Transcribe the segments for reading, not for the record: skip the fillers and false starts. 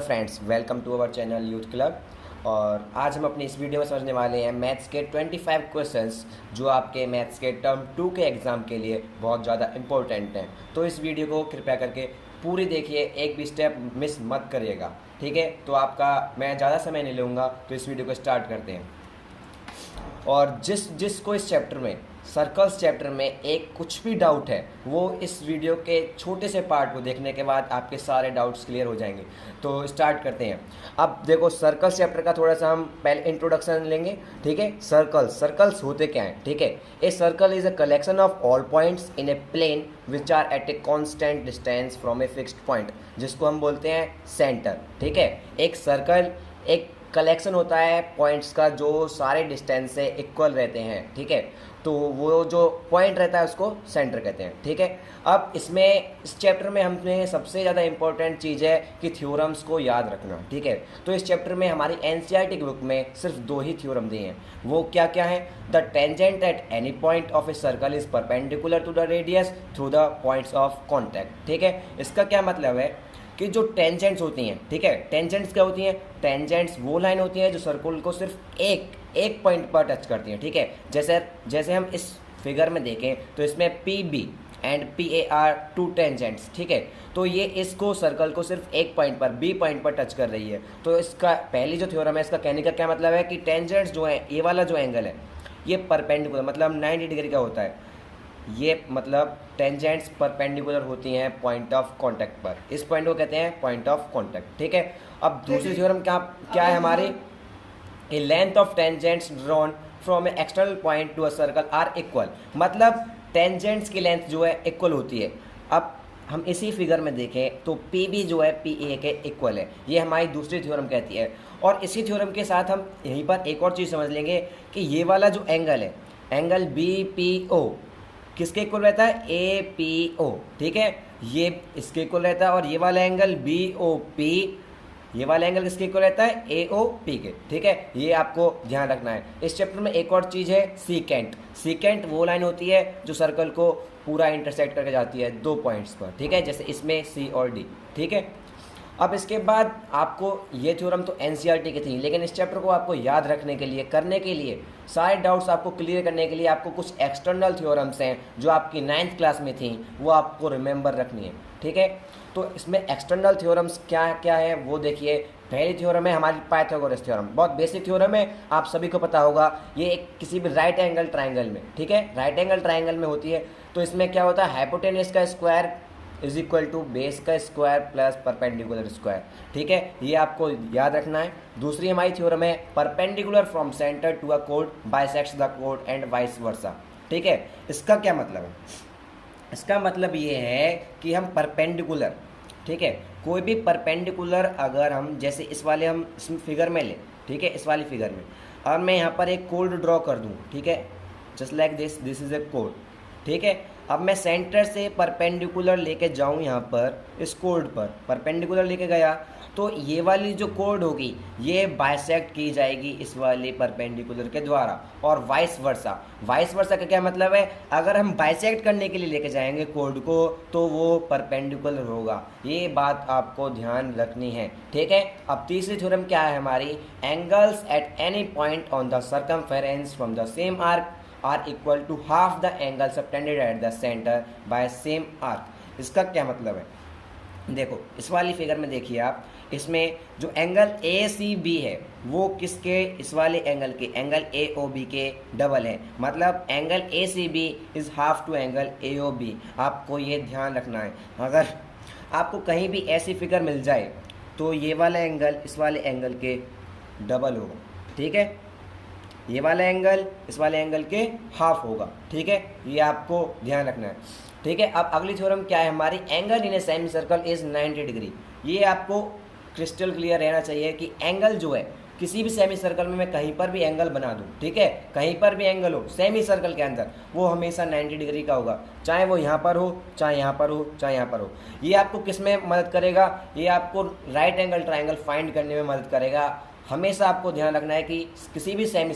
Friends, welcome to our channel youth club. और आज हम अपनी इस वीडियो में समझने वाले हैं मैथ्स के 25 क्वेश्चंस जो आपके मैथ्स के टर्म 2 के एग्ज़ाम के लिए बहुत ज़्यादा इंपॉर्टेंट हैं। तो इस वीडियो को कृपया करके पूरी देखिए, एक भी स्टेप मिस मत करिएगा, ठीक है। तो आपका मैं ज़्यादा समय नहीं लूँगा, तो इस वीडियो को स्टार्ट करते हैं। और जिसको इस चैप्टर में, सर्कल्स चैप्टर में एक कुछ भी डाउट है, वो इस वीडियो के छोटे से पार्ट को देखने के बाद आपके सारे डाउट्स क्लियर हो जाएंगे। तो स्टार्ट करते हैं। अब देखो, सर्कल्स चैप्टर का थोड़ा सा हम पहले इंट्रोडक्शन लेंगे, ठीक है। सर्कल्स होते क्या हैं, ठीक है। A circle is a collection of all points in a plane which are at a constant distance from a fixed point, जिसको हम बोलते हैं सेंटर, ठीक है। एक सर्कल एक कलेक्शन होता है पॉइंट्स का जो सारे डिस्टेंस से इक्वल रहते हैं, ठीक है। तो वो जो पॉइंट रहता है उसको सेंटर कहते हैं, ठीक है। अब इस चैप्टर में हमें सबसे ज़्यादा इंपॉर्टेंट चीज़ है कि थ्योरम्स को याद रखना, ठीक है। तो इस चैप्टर में हमारी एनसीईआरटी की बुक में सिर्फ 2 ही थ्योरम दिए हैं। वो क्या क्या है? The tangent at any point of a circle is perpendicular to the radius through the points of contact, ठीक है। इसका क्या मतलब है कि जो टेंजेंट्स होती हैं, ठीक है, टेंजेंट्स क्या होती हैं? टेंजेंट्स वो लाइन होती हैं जो सर्कल को सिर्फ एक पॉइंट पर टच करती हैं, ठीक है। जैसे हम इस फिगर में देखें तो इसमें P B and P A are 2 tangents, ठीक है। तो ये इसको सर्कल को सिर्फ एक पॉइंट पर, बी पॉइंट पर टच कर रही है। तो इसका पहली जो थ्योरम है, इसका कहने का क्या मतलब है कि टेंजेंट्स जो है, ये वाला जो एंगल है ये परपेंडिकुलर मतलब 90 डिग्री का होता है। ये मतलब टेंजेंट्स परपेंडिकुलर होती हैं पॉइंट ऑफ कांटेक्ट पर। इस पॉइंट को कहते हैं पॉइंट ऑफ कांटेक्ट, ठीक है। अब दूसरी थ्योरम क्या है हमारी? A length of tangents drawn from a external point to a circle are equal, मतलब टेंजेंट्स की लेंथ जो है इक्वल होती है। अब हम इसी फिगर में देखें तो पी बी जो है पी ए के इक्वल है। ये हमारी दूसरी थ्योरम कहती है। और इसी थ्योरम के साथ हम यहीं पर एक और चीज़ समझ लेंगे कि ये वाला जो एंगल है, एंगल बी पी ओ, किसके इक्वल रहता है? ए पी ओ, ठीक है। ये इसके इक्वल रहता है। और ये वाला एंगल बी ओ पी, ये वाला एंगल किसके इक्वल रहता है? ए ओ पी के, ठीक है। ये आपको ध्यान रखना है। इस चैप्टर में एक और चीज़ है सीकेंट। सीकेंट वो लाइन होती है जो सर्कल को पूरा इंटरसेक्ट करके जाती है 2 पॉइंट्स पर, ठीक है, जैसे इसमें सी और डी, ठीक है। अब इसके बाद आपको ये थ्योरम तो एनसीईआरटी की थी, लेकिन इस चैप्टर को आपको याद रखने के लिए, करने के लिए, सारे डाउट्स आपको क्लियर करने के लिए आपको कुछ एक्सटर्नल थ्योरम्स हैं जो आपकी 9th क्लास में थी, वो आपको रिमेंबर रखनी है, ठीक है। तो इसमें एक्सटर्नल थ्योरम्स क्या क्या है वो देखिए। पहली थ्योरम है हमारी पाइथागोरस थ्योरम, बहुत बेसिक थ्योरम है, आप सभी को पता होगा। ये एक किसी भी राइट एंगल ट्राइंगल में, ठीक है, राइट एंगल ट्राइंगल में होती है। तो इसमें क्या होता है? हाइपोटेनस का square is equal to base का स्क्वायर प्लस परपेंडिकुलर स्क्वायर, ठीक है। ये आपको याद रखना है। दूसरी हमारी थ्योरम है perpendicular from centre to a code bisects the code and vice versa, ठीक है। इसका क्या मतलब है? इसका मतलब ये है कि हम परपेंडिकुलर, ठीक है, कोई भी परपेंडिकुलर अगर हम जैसे हम इस फिगर में लें, ठीक है, इस वाली फिगर में और मैं यहाँ पर एक कोड ड्रॉ कर दूँ, ठीक है, just like this is a code, ठीक है। अब मैं सेंटर से परपेंडिकुलर लेके जाऊँ, यहाँ पर इस कोड पर परपेंडिकुलर लेके गया तो ये वाली जो कोड होगी ये बाइसेक्ट की जाएगी इस वाले परपेंडिकुलर के द्वारा, और वाइस वर्सा का क्या मतलब है? अगर हम बाइसेक्ट करने के लिए लेके जाएंगे कोड को तो वो परपेंडिकुलर होगा। ये बात आपको ध्यान रखनी है, ठीक है। अब तीसरी थ्योरम क्या है हमारी? Angles at any point on the circumference from the same arc are equal to half the angle subtended at the centre by same arc. इसका क्या मतलब है? देखो, इस वाली फिगर में देखिए आप, इसमें जो एंगल ए सी बी है वो किसके? इस वाले एंगल के, एंगल ए ओ बी के डबल है। मतलब angle A C B is half to angle A O B. आपको ये ध्यान रखना है। अगर आपको कहीं भी ऐसी फिगर मिल जाए तो ये वाला एंगल इस वाले एंगल के डबल होगा, ठीक है। ये वाला एंगल इस वाले एंगल के हाफ होगा, ठीक है। ये आपको ध्यान रखना है, ठीक है। अब अगली थ्योरम क्या है हमारी? Angle in a semi circle is 90 degree. ये आपको क्रिस्टल क्लियर रहना चाहिए कि एंगल जो है किसी भी सेमी सर्कल में मैं कहीं पर भी एंगल बना दूं, ठीक है, कहीं पर भी एंगल हो सेमी सर्कल के अंदर, वो हमेशा 90 डिग्री का होगा, चाहे वो यहाँ पर हो, चाहे यहाँ पर हो, चाहे यहाँ पर हो। ये आपको किस में मदद करेगा? ये आपको राइट एंगल ट्राइंगल फाइंड करने में मदद करेगा। हमेशा आपको ध्यान रखना है कि किसी भी सेमी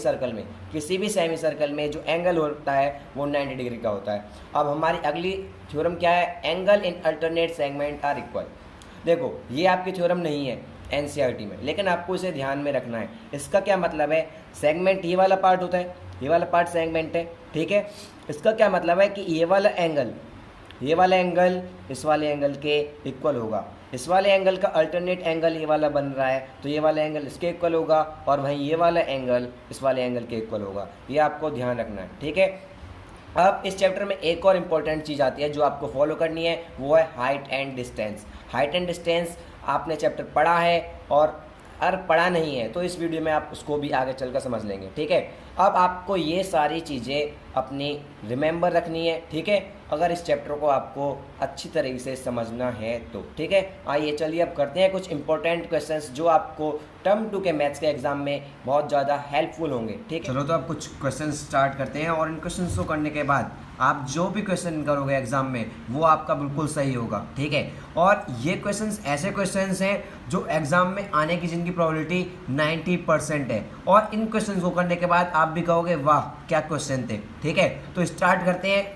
सर्कल में जो एंगल होता है वो 90 डिग्री का होता है। अब हमारी अगली थ्योरम क्या है? Angle in alternate segment are equal. देखो, ये आपकी थ्योरम नहीं है, एनसीईआरटी में, लेकिन आपको इसे ध्यान में रखना है। इसका क्या मतलब है, सेगमेंट ये वाला पार्ट होता है, ये वाला पार्ट सेगमेंट है, ठीक है। इसका क्या मतलब है कि ये वाला एंगल इस वाले एंगल के इक्वल होगा, इस वाले एंगल का अल्टरनेट एंगल ये वाला बन रहा है, तो ये वाला एंगल इसके इक्वल होगा, और वहीं ये वाला एंगल इस वाले एंगल के इक्वल होगा। ये आपको ध्यान रखना है, ठीक है। अब इस चैप्टर में एक और इम्पॉर्टेंट चीज़ आती है जो आपको फॉलो करनी है, वो है height and distance. Height and distance आपने चैप्टर पढ़ा है, और अगर पढ़ा नहीं है तो इस वीडियो में आप उसको भी आगे चलकर समझ लेंगे, ठीक है। अब आपको ये सारी चीज़ें अपनी रिमेंबर रखनी है, ठीक है, अगर इस चैप्टर को आपको अच्छी तरीके से समझना है तो, ठीक है। आइए चलिए अब करते हैं कुछ इंपॉर्टेंट क्वेश्चंस जो आपको टर्म 2 के मैथ्स के एग्जाम में बहुत ज़्यादा हेल्पफुल होंगे, ठीक है। चलो तो अब कुछ क्वेश्चन स्टार्ट करते हैं, और इन क्वेश्चन को करने के बाद आप जो भी क्वेश्चन करोगे एग्जाम में वो आपका बिल्कुल सही होगा, ठीक है। और ये क्वेश्चंस ऐसे क्वेश्चंस हैं जो एग्जाम में आने की जिनकी प्रोबेबिलिटी 90% है, और इन क्वेश्चंस को करने के बाद आप भी कहोगे वाह क्या क्वेश्चन थे, ठीक है। तो स्टार्ट करते हैं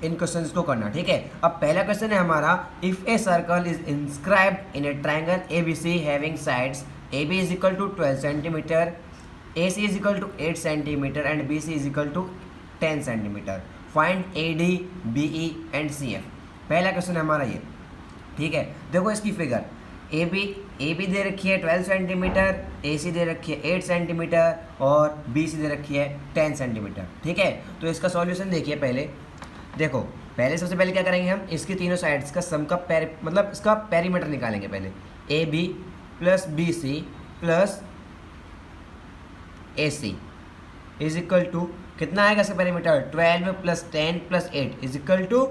इन क्वेश्चंस को करना, ठीक है। अब पहला क्वेश्चन है हमारा, if a circle is inscribed in a triangle ABC having sides AB is equal to 12 centimetre, AC is equal to 8 centimetre and BC is equal to 10 centimetre, find AD BE and CF। पहला question है हमारा ये, ठीक है। देखो इसकी figure, AB दे रखी है 12 सेंटीमीटर, AC दे रखी है 8 सेंटीमीटर, और BC दे रखी है 10 सेंटीमीटर, ठीक है। तो इसका सॉल्यूशन देखिए पहले, देखो पहले सबसे पहले क्या करेंगे हम, इसकी तीनों साइड्स का सम का मतलब इसका पेरीमीटर निकालेंगे पहले। AB plus BC plus AC is equal to कितना आएगा इसका perimeter, 12 plus 10 plus 8 is equal to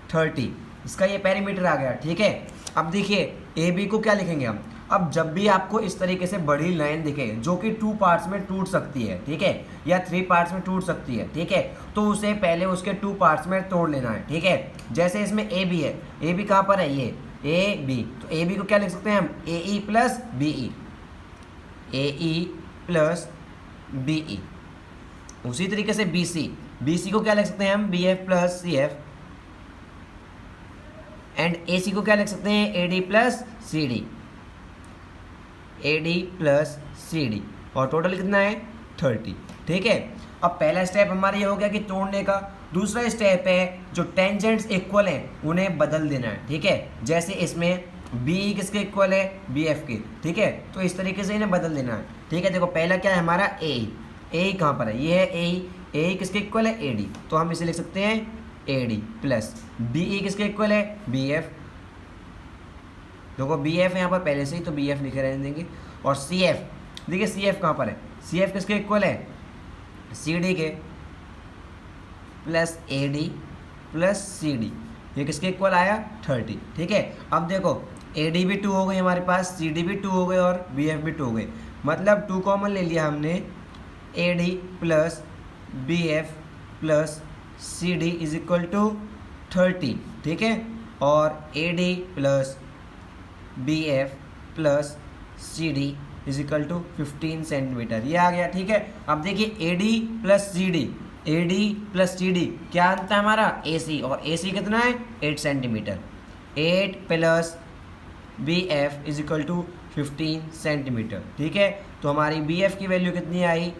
30। इसका ये पेरीमीटर आ गया, ठीक है। अब देखिए AB को क्या लिखेंगे हम, अब जब भी आपको इस तरीके से बड़ी लाइन दिखे जो कि 2 पार्ट्स में टूट सकती है, ठीक है, या 3 पार्ट्स में टूट सकती है, ठीक है, तो उसे पहले उसके 2 पार्ट्स में तोड़ लेना है, ठीक है। जैसे इसमें AB है, AB कहाँ पर है, ये AB, तो AB को क्या लिख सकते हैं हम, AE plus BE, AE plus BE। उसी तरीके से BC को क्या लिख सकते हैं हम, BF plus CF, and AC को क्या लिख सकते हैं, AD plus CD, AD plus CD, और टोटल कितना है 30, ठीक है। अब पहला स्टेप हमारा ये हो गया कि तोड़ने का। दूसरा स्टेप है जो टेंजेंट्स इक्वल हैं उन्हें बदल देना है, ठीक है। जैसे इसमें BE किसके इक्वल है, BF के, ठीक है, तो इस तरीके से इन्हें बदल देना है, ठीक है। देखो पहला क्या है हमारा AE कहाँ पर है, ये है AE किसके इक्वल है, AD, तो हम इसे लिख सकते हैं AD प्लस BE किसके इक्वल है, BF, देखो BF है यहाँ पर पहले से ही, तो BF लिखे रहने देंगे। और CF, देखिए CF कहाँ पर है, CF किसके इक्वल है, CD के, प्लस AD प्लस CD, ये किसके इक्वल आया 30, ठीक है। अब देखो AD भी 2 हो गई हमारे पास, CD भी 2 हो गए, और BF भी 2 हो गए, मतलब 2 कॉमन ले लिया हमने, AD plus BF plus CD is equal to 30, ठीक है, और AD plus BF plus CD is equal to 15 centimetre, ये आ गया, ठीक है। अब देखिए AD प्लस CD क्या आता है हमारा, AC, और AC कितना है 8 centimetre, 8 plus BF is equal to 15 centimetre, ठीक है। तो हमारी BF की वैल्यू कितनी आई,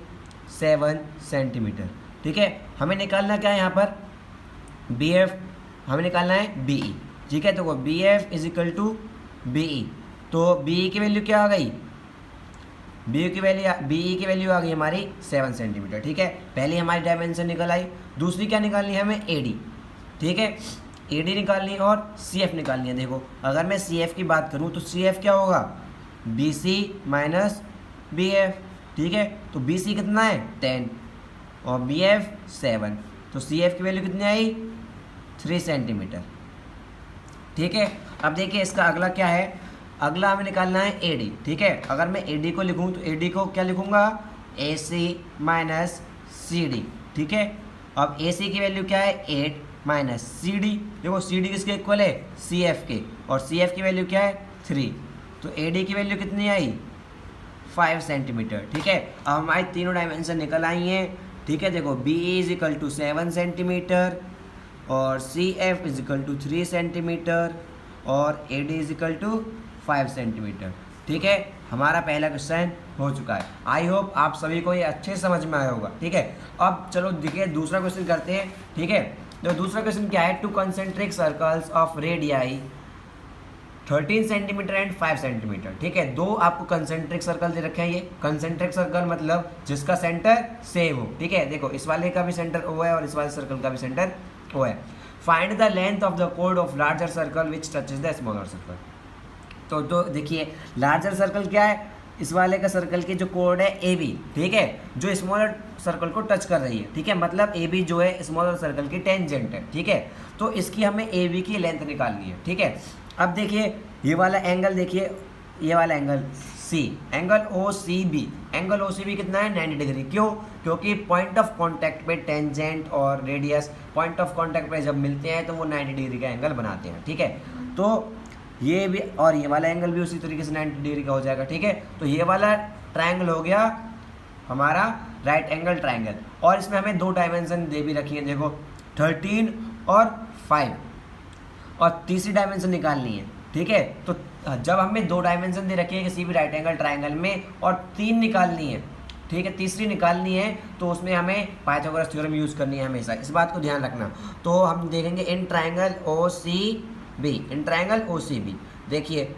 7 सेंटीमीटर, ठीक है। हमें निकालना क्या है यहाँ पर, BF, हमें निकालना है BE, ठीक है। तो BF is equal to BE, तो BE की वैल्यू क्या आ गई, BE की वैल्यू आ गई हमारी 7 सेंटीमीटर, ठीक है। पहले हमारी डायमेंशन निकल आई, दूसरी क्या निकालनी है हमें, AD, ठीक है, AD निकालनी है, और CF निकालनी है। देखो अगर मैं CF की बात करूँ तो CF क्या होगा, BC माइनस BF, ठीक है। तो BC कितना है 10 और BF 7, तो CF की वैल्यू कितनी आई 3 सेंटीमीटर, ठीक है। अब देखिए इसका अगला क्या है, अगला हमें निकालना है AD, ठीक है। अगर मैं AD को लिखूँ तो AD को क्या लिखूँगा, AC माइनस CD, ठीक है। अब AC की वैल्यू क्या है 8 माइनस CD, देखो CD किसके इक्वल है, CF के, और CF की वैल्यू क्या है 3, तो AD की वैल्यू कितनी आई 5 सेंटीमीटर, ठीक है। अब हमारी तीनों डायमेंशन निकल आई हैं, ठीक है। देखो BE is equal to 7 centimetre, और CF is equal to 3 centimetre, और AD is equal to 5 centimetre. ठीक है, हमारा पहला क्वेश्चन हो चुका है। आई होप आप सभी को ये अच्छे से समझ में आया होगा। ठीक है, अब चलो देखिए दूसरा क्वेश्चन करते हैं। ठीक है, तो दूसरा क्वेश्चन क्या है, two concentric circles of radii 13 centimetre and 5 centimetre. ठीक है, दो आपको कंसेंट्रिक सर्कल दे रखे हैं। ये कंसेंट्रिक सर्कल मतलब जिसका सेंटर सेम हो। ठीक है, देखो इस वाले का भी सेंटर ओ है और इस वाले सर्कल का भी सेंटर ओ है। Find the length of the code of larger circle which touches the smaller circle. तो देखिए लार्जर सर्कल क्या है, इस वाले का सर्कल की जो कोड है ए बी, ठीक है, जो स्मॉलर सर्कल को टच कर रही है। ठीक है, मतलब ए बी जो है स्मॉलर सर्कल की टेंजेंट है। ठीक है, तो इसकी हमें ए बी की लेंथ निकालनी है। ठीक है, अब देखिए ये वाला एंगल, देखिए ये वाला angle C, angle O C B, angle O C B कितना है 90 डिग्री। क्यों? क्योंकि पॉइंट ऑफ कांटेक्ट पे टेंजेंट और रेडियस पॉइंट ऑफ कांटेक्ट पे जब मिलते हैं तो वो 90 डिग्री का एंगल बनाते हैं। ठीक है, तो ये भी और ये वाला एंगल भी उसी तरीके से 90 डिग्री का हो जाएगा। ठीक है, तो ये वाला ट्रायंगल हो गया हमारा राइट एंगल ट्रायंगल, और इसमें हमें दो डायमेंशन दे भी रखी है, देखो 13 और 5, और तीसरी डायमेंशन निकालनी है। ठीक है, तो जब हमें दो डायमेंशन दे रखी है किसी भी राइट एंगल ट्रायंगल में और 3 निकालनी है, ठीक है, तीसरी निकालनी है, तो उसमें हमें पाइथागोरस थ्योरम यूज़ करनी है हमेशा, इस बात को ध्यान रखना। तो हम देखेंगे in triangle O C B, in triangle O C B, देखिए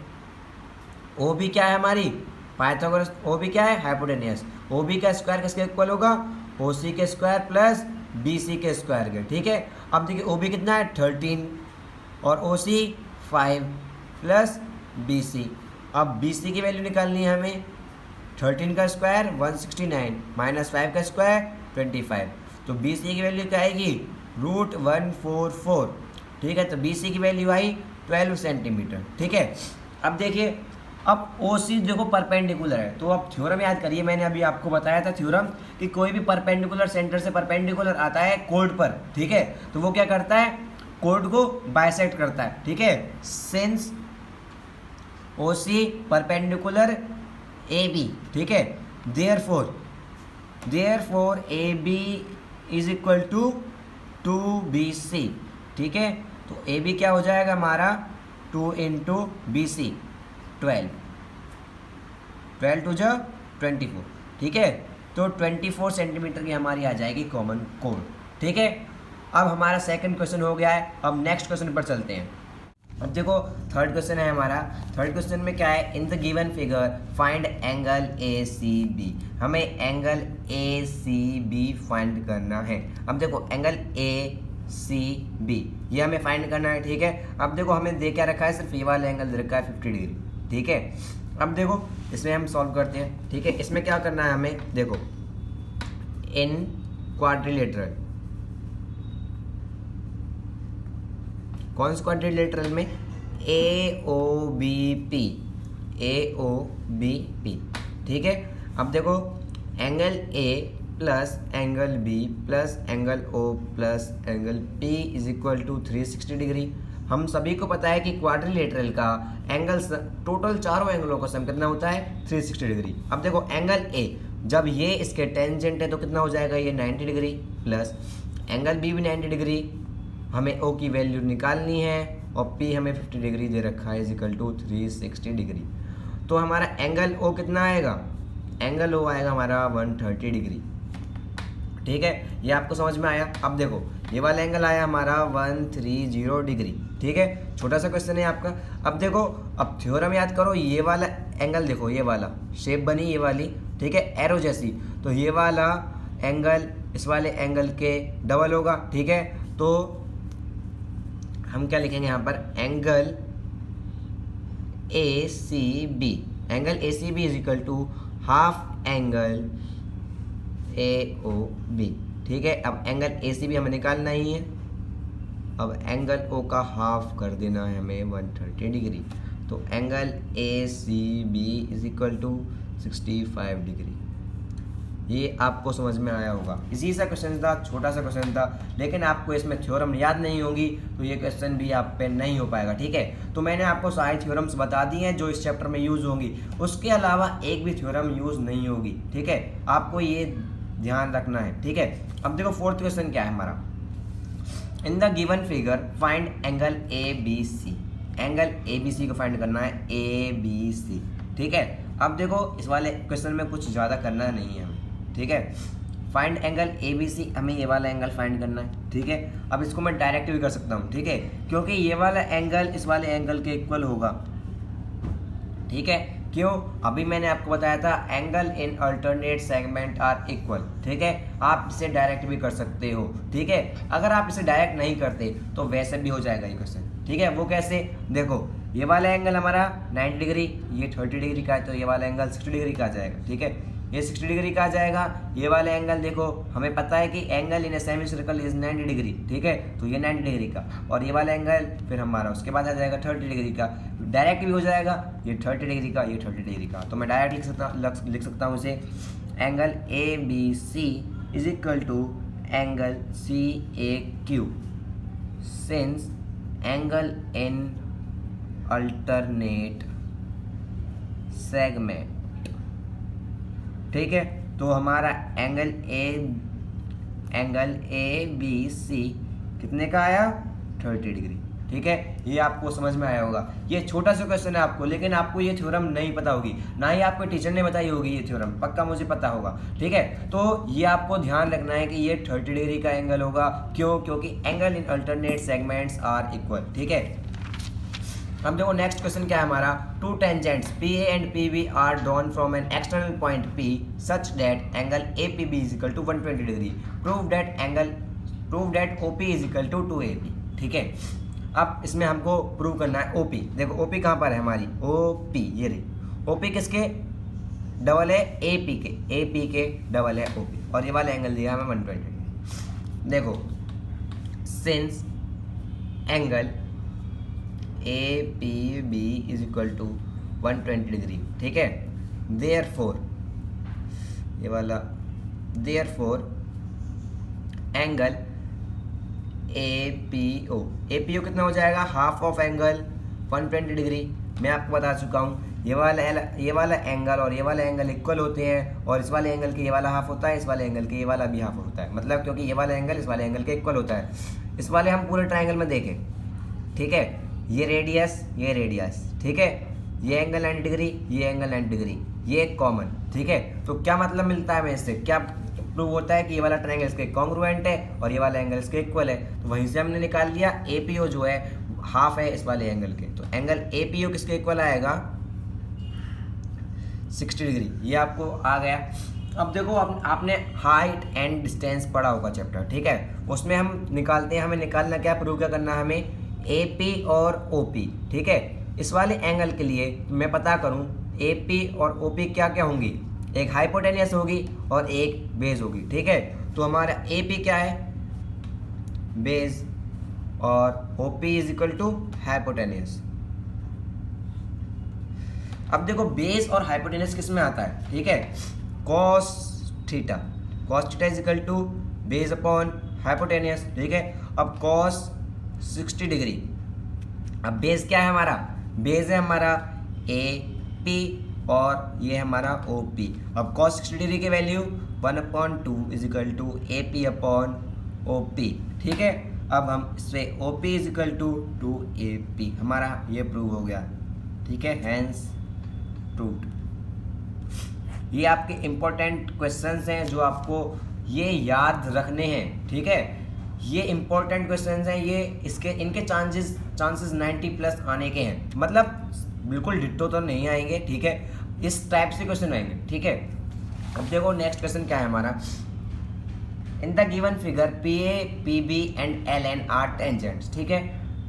ओ बी क्या है हमारी पाइथागोरस, ओ बी क्या है हाइपोटेनियस, ओ बी का स्क्वायर किसके इक्वल होगा ओ सी के स्क्वायर प्लस बी सी के स्क्वायर के। ठीक है, अब देखिए ओ बी कितना है 13 और ओ सी 5 प्लस बी सी। अब बी सी की वैल्यू निकालनी है हमें, 13 का स्क्वायर 169 माइनस 5 का स्क्वायर 25, तो बी सी की वैल्यू क्या आएगी √144। ठीक है, तो बी सी की वैल्यू आई 12 सेंटीमीटर। ठीक है, अब देखिए अब ओ सी देखो परपेंडिकुलर है, तो अब थ्योरम याद करिए, मैंने अभी आपको बताया था थ्योरम कि कोई भी परपेंडिकुलर सेंटर से परपेंडिकुलर आता है कोड पर, ठीक है, तो वो क्या करता है कोड को बाइसेक्ट करता है। ठीक है, since O C perpendicular A B, ठीक है, therefore A B is equal to 2BC। ठीक है, तो ए बी क्या हो जाएगा हमारा 2 इंटू बी सी 12 टू 24। ठीक है, तो 24 सेंटीमीटर की हमारी आ जाएगी कॉमन कोड। ठीक है, अब हमारा सेकंड क्वेश्चन हो गया है, अब नेक्स्ट क्वेश्चन पर चलते हैं। अब देखो थर्ड क्वेश्चन है हमारा, थर्ड क्वेश्चन में क्या है, in the given figure find angle A C B, हमें angle A C B find करना है। अब देखो एंगल ए सी बी ये हमें फाइंड करना है। ठीक है, अब देखो हमें दे क्या रखा है, सिर्फ ये वाला एंगल दे रखा है 50 डिग्री। ठीक है, अब देखो इसमें हम सॉल्व करते हैं। ठीक है, इसमें क्या करना है हमें, देखो इन क्वाड्रिलेटरल, कौन से क्वाड्रिलेटरल में A O B P, A O B P. ठीक है, अब देखो angle A plus angle B plus angle O plus angle P is equal to 360 degree. हम सभी को पता है कि क्वाड्रिलेटरल का एंगल टोटल चारों एंगलों का सम कितना होता है 360 डिग्री। अब देखो एंगल ए जब ये इसके टेंजेंट है तो कितना हो जाएगा ये 90 डिग्री, प्लस एंगल बी भी 90 डिग्री, हमें ओ की वैल्यू निकालनी है और पी हमें 50 डिग्री दे रखा है इज इक्वल टू 360 डिग्री। तो हमारा एंगल ओ कितना आएगा, एंगल ओ आएगा हमारा 130 डिग्री। ठीक है, ये आपको समझ में आया। अब देखो ये वाला एंगल आया हमारा 130 डिग्री। ठीक है, छोटा सा क्वेश्चन है आपका। अब देखो अब थ्योरम याद करो, ये वाला एंगल देखो, ये वाला शेप बनी ये वाली, ठीक है, एरो जैसी, तो ये वाला एंगल इस वाले एंगल के डबल होगा। ठीक है, तो हम क्या लिखेंगे यहाँ पर, angle A C B, angle A C B is equal to half angle A O B. ठीक है, अब एंगल ए सी बी हमें निकालना ही है, अब एंगल ओ का हाफ कर देना है हमें 130 डिग्री, तो angle A C B is equal to 65 degree. ये आपको समझ में आया होगा। इसी सा क्वेश्चन था, छोटा सा क्वेश्चन था, लेकिन आपको इसमें थ्योरम याद नहीं होगी तो ये क्वेश्चन भी आप पे नहीं हो पाएगा। ठीक है, तो मैंने आपको सारी थ्योरम्स बता दी हैं जो इस चैप्टर में यूज़ होंगी, उसके अलावा एक भी थ्योरम यूज़ नहीं होगी। ठीक है, आपको ये ध्यान रखना है। ठीक है, अब देखो फोर्थ क्वेश्चन क्या है हमारा, in the given figure find angle A B C, angle A B C को फाइंड करना है, ए बी सी। ठीक है। अब देखो इस वाले क्वेश्चन में कुछ ज़्यादा करना नहीं है हमें, ठीक है। फाइंड एंगल ABC, हमें ये वाला एंगल फाइंड करना है, ठीक है। अब इसको मैं डायरेक्ट भी कर सकता हूँ, ठीक है, क्योंकि ये वाला एंगल इस वाले एंगल के इक्वल होगा, ठीक है। क्यों? अभी मैंने आपको बताया था angle in alternate segment are equal, ठीक है। आप इसे डायरेक्ट भी कर सकते हो, ठीक है। अगर आप इसे डायरेक्ट नहीं करते तो वैसे भी हो जाएगा ये क्वेश्चन, ठीक है। वो कैसे? देखो ये वाला एंगल हमारा 90 डिग्री, ये 30 डिग्री का है, तो ये वाला एंगल 60 डिग्री का आ जाएगा, ठीक है। ये 60 डिग्री का आ जाएगा। ये वाला एंगल देखो, हमें पता है कि angle in a semi circle is 90 degree, ठीक है, तो ये 90 डिग्री का, और ये वाला एंगल फिर हमारा उसके बाद आ जाएगा 30 डिग्री का। डायरेक्ट भी हो जाएगा, ये 30 डिग्री का, ये 30 डिग्री का, तो मैं डायरेक्ट लिख सकता हूँ इसे, angle ABC is equal to angle CAQ since angle in alternate segment, ठीक है। तो हमारा एंगल ABC कितने का आया? 30 डिग्री, ठीक है। ये आपको समझ में आया होगा। ये छोटा सा क्वेश्चन है आपको, लेकिन आपको ये थ्योरम नहीं पता होगी, ना ही आपको टीचर ने बताई होगी ये थ्योरम, पक्का मुझे पता होगा, ठीक है। तो ये आपको ध्यान रखना है कि ये 30 डिग्री का एंगल होगा। क्यों? क्योंकि angle in alternate segments are equal, ठीक है। हम देखो नेक्स्ट क्वेश्चन क्या है हमारा, two tangents PA and PB are drawn from an external point P such that angle APB is equal to 120 degree, prove that OP is equal to 2AP, ठीक है। अब इसमें हमको प्रूव करना है OP। देखो OP कहाँ पर है हमारी, OP ये रही, OP किसके डबल है? AP के डबल है OP, और ये वाला एंगल दिया हमें 120 डिग्री। देखो since angle APB is equal to 120 degree, ठीक है। देयरफॉर ये वाला, देयरफॉर एंगल APO कितना हो जाएगा? Half of angle 120 degree. मैं आपको बता चुका हूँ ये वाला एंगल और ये वाला एंगल इक्वल होते हैं, और इस वाले एंगल के ये वाला हाफ होता है, इस वाले एंगल के ये वाला भी हाफ होता है, मतलब क्योंकि ये वाला एंगल इस वाले एंगल के इक्वल होता है। इस वाले हम पूरे ट्राइंगल में देखें, ठीक है, ये रेडियस, ठीक है, ये एंगल 90 डिग्री, ये एंगल 90 डिग्री, ये कॉमन, ठीक है। तो क्या मतलब मिलता है हमें इससे? क्या प्रूव होता है कि ये वाला ट्रायंगल इसके कॉन्ग्रुएंट है और ये वाला एंगल इसके इक्वल है। तो वहीं से हमने निकाल लिया APO जो है हाफ है इस वाले एंगल के, तो एंगल APO किसके इक्वल आएगा? 60 डिग्री। ये आपको आ गया। अब देखो आपने हाइट एंड डिस्टेंस पढ़ा होगा चैप्टर, ठीक है, उसमें हम निकालते हैं, हमें निकालना क्या, प्रूव क्या करना है हमें? AP और OP, ठीक है। इस वाले एंगल के लिए मैं पता करूं AP और OP क्या क्या होंगी, एक हाइपोटेनियस होगी और एक बेस होगी, ठीक है। तो हमारा AP क्या है? बेस, और OP is equal to hypotenuse. अब देखो बेस और हाइपोटेनियस किस में आता है, ठीक है, cos theta is equal to base upon hypotenuse, ठीक है। अब cos 60 डिग्री, अब बेस क्या है हमारा? बेस है हमारा AP और ये हमारा OP। अब cos 60 डिग्री की value 1/2 is equal to AP upon OP, ठीक है। अब हम इससे OP is equal to 2AP, हमारा ये प्रूव हो गया, ठीक है, हैंस प्रूव्ड। ये आपके इम्पोर्टेंट क्वेश्चंस हैं जो आपको ये याद रखने हैं, ठीक है। ये इम्पोर्टेंट क्वेश्चंस हैं, ये इनके चांसेस 90+ आने के हैं, मतलब बिल्कुल डिट्टो तो नहीं आएंगे, ठीक है, इस टाइप से क्वेश्चन आएंगे, ठीक है। अब देखो नेक्स्ट क्वेश्चन क्या है हमारा, in the given figure PA PB and LN are tangents, ठीक है।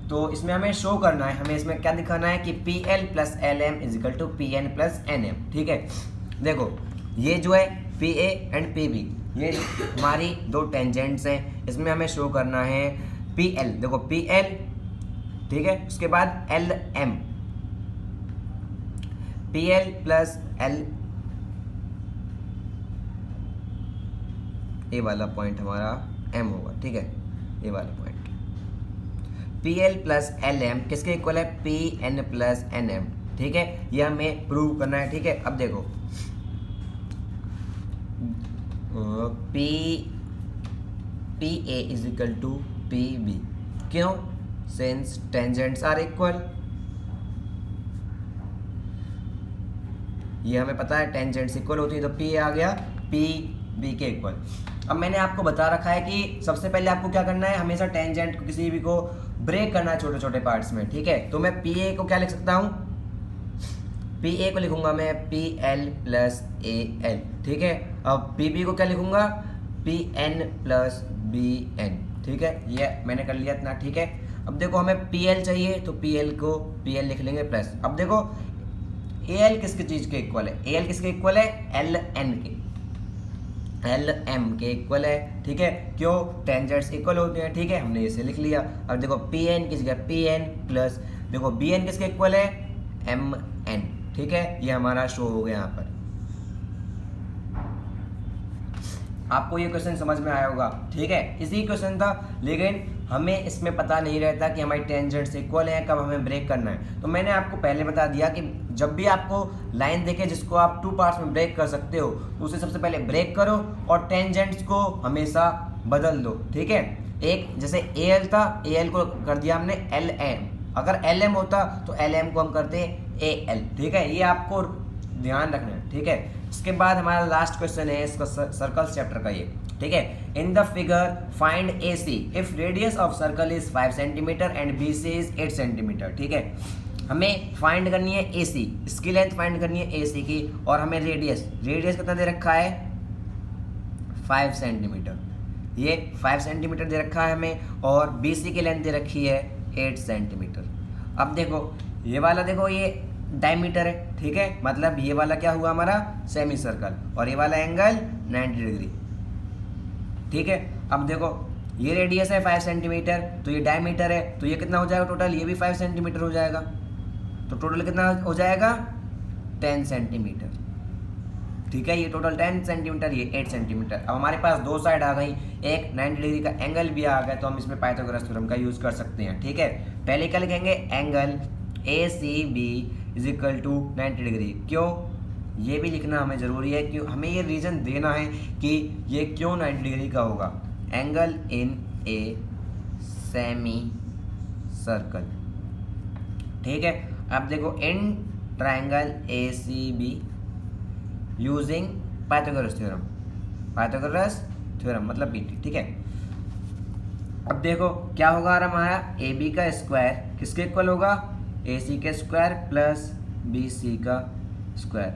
तो इसमें हमें शो करना है, हमें इसमें क्या दिखाना है कि PL plus LM is equal to PN plus NM, ठीक है। देखो ये जो है PA एंड PB ये हमारी दो टेंजेंट्स हैं, इसमें हमें शो करना है PL, देखो PL, ठीक है, उसके बाद LM, PL प्लस L, ये वाला पॉइंट हमारा M होगा, ठीक है, ये वाला पॉइंट PL प्लस LM किसके इक्वल है? PN प्लस NM, ठीक है, ये हमें प्रूव करना है, ठीक है। अब देखो PA is equal to PB, क्यों? सिंस टेंजेंट्स आर इक्वल, ये हमें पता है टेंजेंट्स इक्वल होती है, तो पी आ गया पी बी के इक्वल। अब मैंने आपको बता रखा है कि सबसे पहले आपको क्या करना है, हमेशा टेंजेंट को किसी भी को ब्रेक करना है छोटे छोटे पार्ट्स में, ठीक है। तो मैं पी ए को क्या लिख सकता हूँ, पी ए को लिखूंगा मैं P L plus A L, ठीक है। अब पी बी को क्या लिखूंगा, P N plus B N, ठीक है। ये मैंने कर लिया इतना, ठीक है। अब देखो हमें पी एल चाहिए, तो पी एल को पी एल लिख लेंगे प्लस। अब देखो ए एल किसकी चीज़ के इक्वल है, ए एल किसके इक्वल है, एल एन के, एल एम के इक्वल है, ठीक है। क्यों, टेंजेंट्स इक्वल होते हैं, ठीक है, हमने इसे लिख लिया। अब देखो पी एन किसका, पी एन प्लस देखो बी एन किसके इक्वल है, एम एन, ठीक है। ये हमारा शो हो गया यहाँ पर। आपको ये क्वेश्चन समझ में आया होगा, ठीक है। इसी क्वेश्चन था, लेकिन हमें इसमें पता नहीं रहता कि हमारी टेंजेंट्स इक्वल हैं, कब हमें ब्रेक करना है। तो मैंने आपको पहले बता दिया कि जब भी आपको लाइन देखे जिसको आप 2 पार्ट्स में ब्रेक कर सकते हो, तो उसे सबसे पहले ब्रेक करो और टेंजेंट्स को हमेशा बदल दो, ठीक है। एक जैसे ए एल था, ए एल को कर दिया हमने एल एम, अगर एल एम होता तो एल एम को हम करते ए एल, ठीक है। ये आपको ध्यान रखना है, ठीक है। इसके बाद हमारा लास्ट क्वेश्चन है इसका सर्कल्स चैप्टर का ये, ठीक है। In the figure find A C if radius of circle is 5 centimetre and B C is 8 centimetre, ठीक है। हमें फाइंड करनी है ए सी, इसकी लेंथ फाइंड करनी है ए सी की, और हमें रेडियस कितना दे रखा है, 5 सेंटीमीटर, ये 5 सेंटीमीटर दे रखा है हमें, और बी सी की लेंथ दे रखी है 8 सेंटीमीटर। अब देखो ये वाला, देखो ये डायमीटर है, ठीक है, मतलब ये वाला क्या हुआ हमारा सेमी सर्कल, और ये वाला एंगल 90 डिग्री, ठीक है। अब देखो ये रेडियस है 5 सेंटीमीटर, तो ये डायमीटर है, तो ये कितना हो जाएगा टोटल, ये भी 5 सेंटीमीटर हो जाएगा, तो टोटल कितना हो जाएगा 10 सेंटीमीटर, ठीक है। ये टोटल 10 सेंटीमीटर, ये 8 सेंटीमीटर। अब हमारे पास दो साइड आ गई, एक 90 डिग्री का एंगल भी आ गया, तो हम इसमें पाइथागोरस थ्योरम का यूज़ कर सकते हैं, ठीक है। पहले क्या लिखेंगे, angle A C B is equal to 90 degree. क्यों, ये भी लिखना हमें ज़रूरी है, क्यों हमें ये रीज़न देना है कि ये क्यों 90 डिग्री का होगा। Angle in a semi circle, ठीक है। अब देखो इन triangle A C B using Pythagoras theorem मतलब पीटी, ठीक है। अब देखो क्या होगा हमारा, ए बी का स्क्वायर किसके इक्वल होगा, ए सी के स्क्वायर प्लस बी सी का स्क्वायर,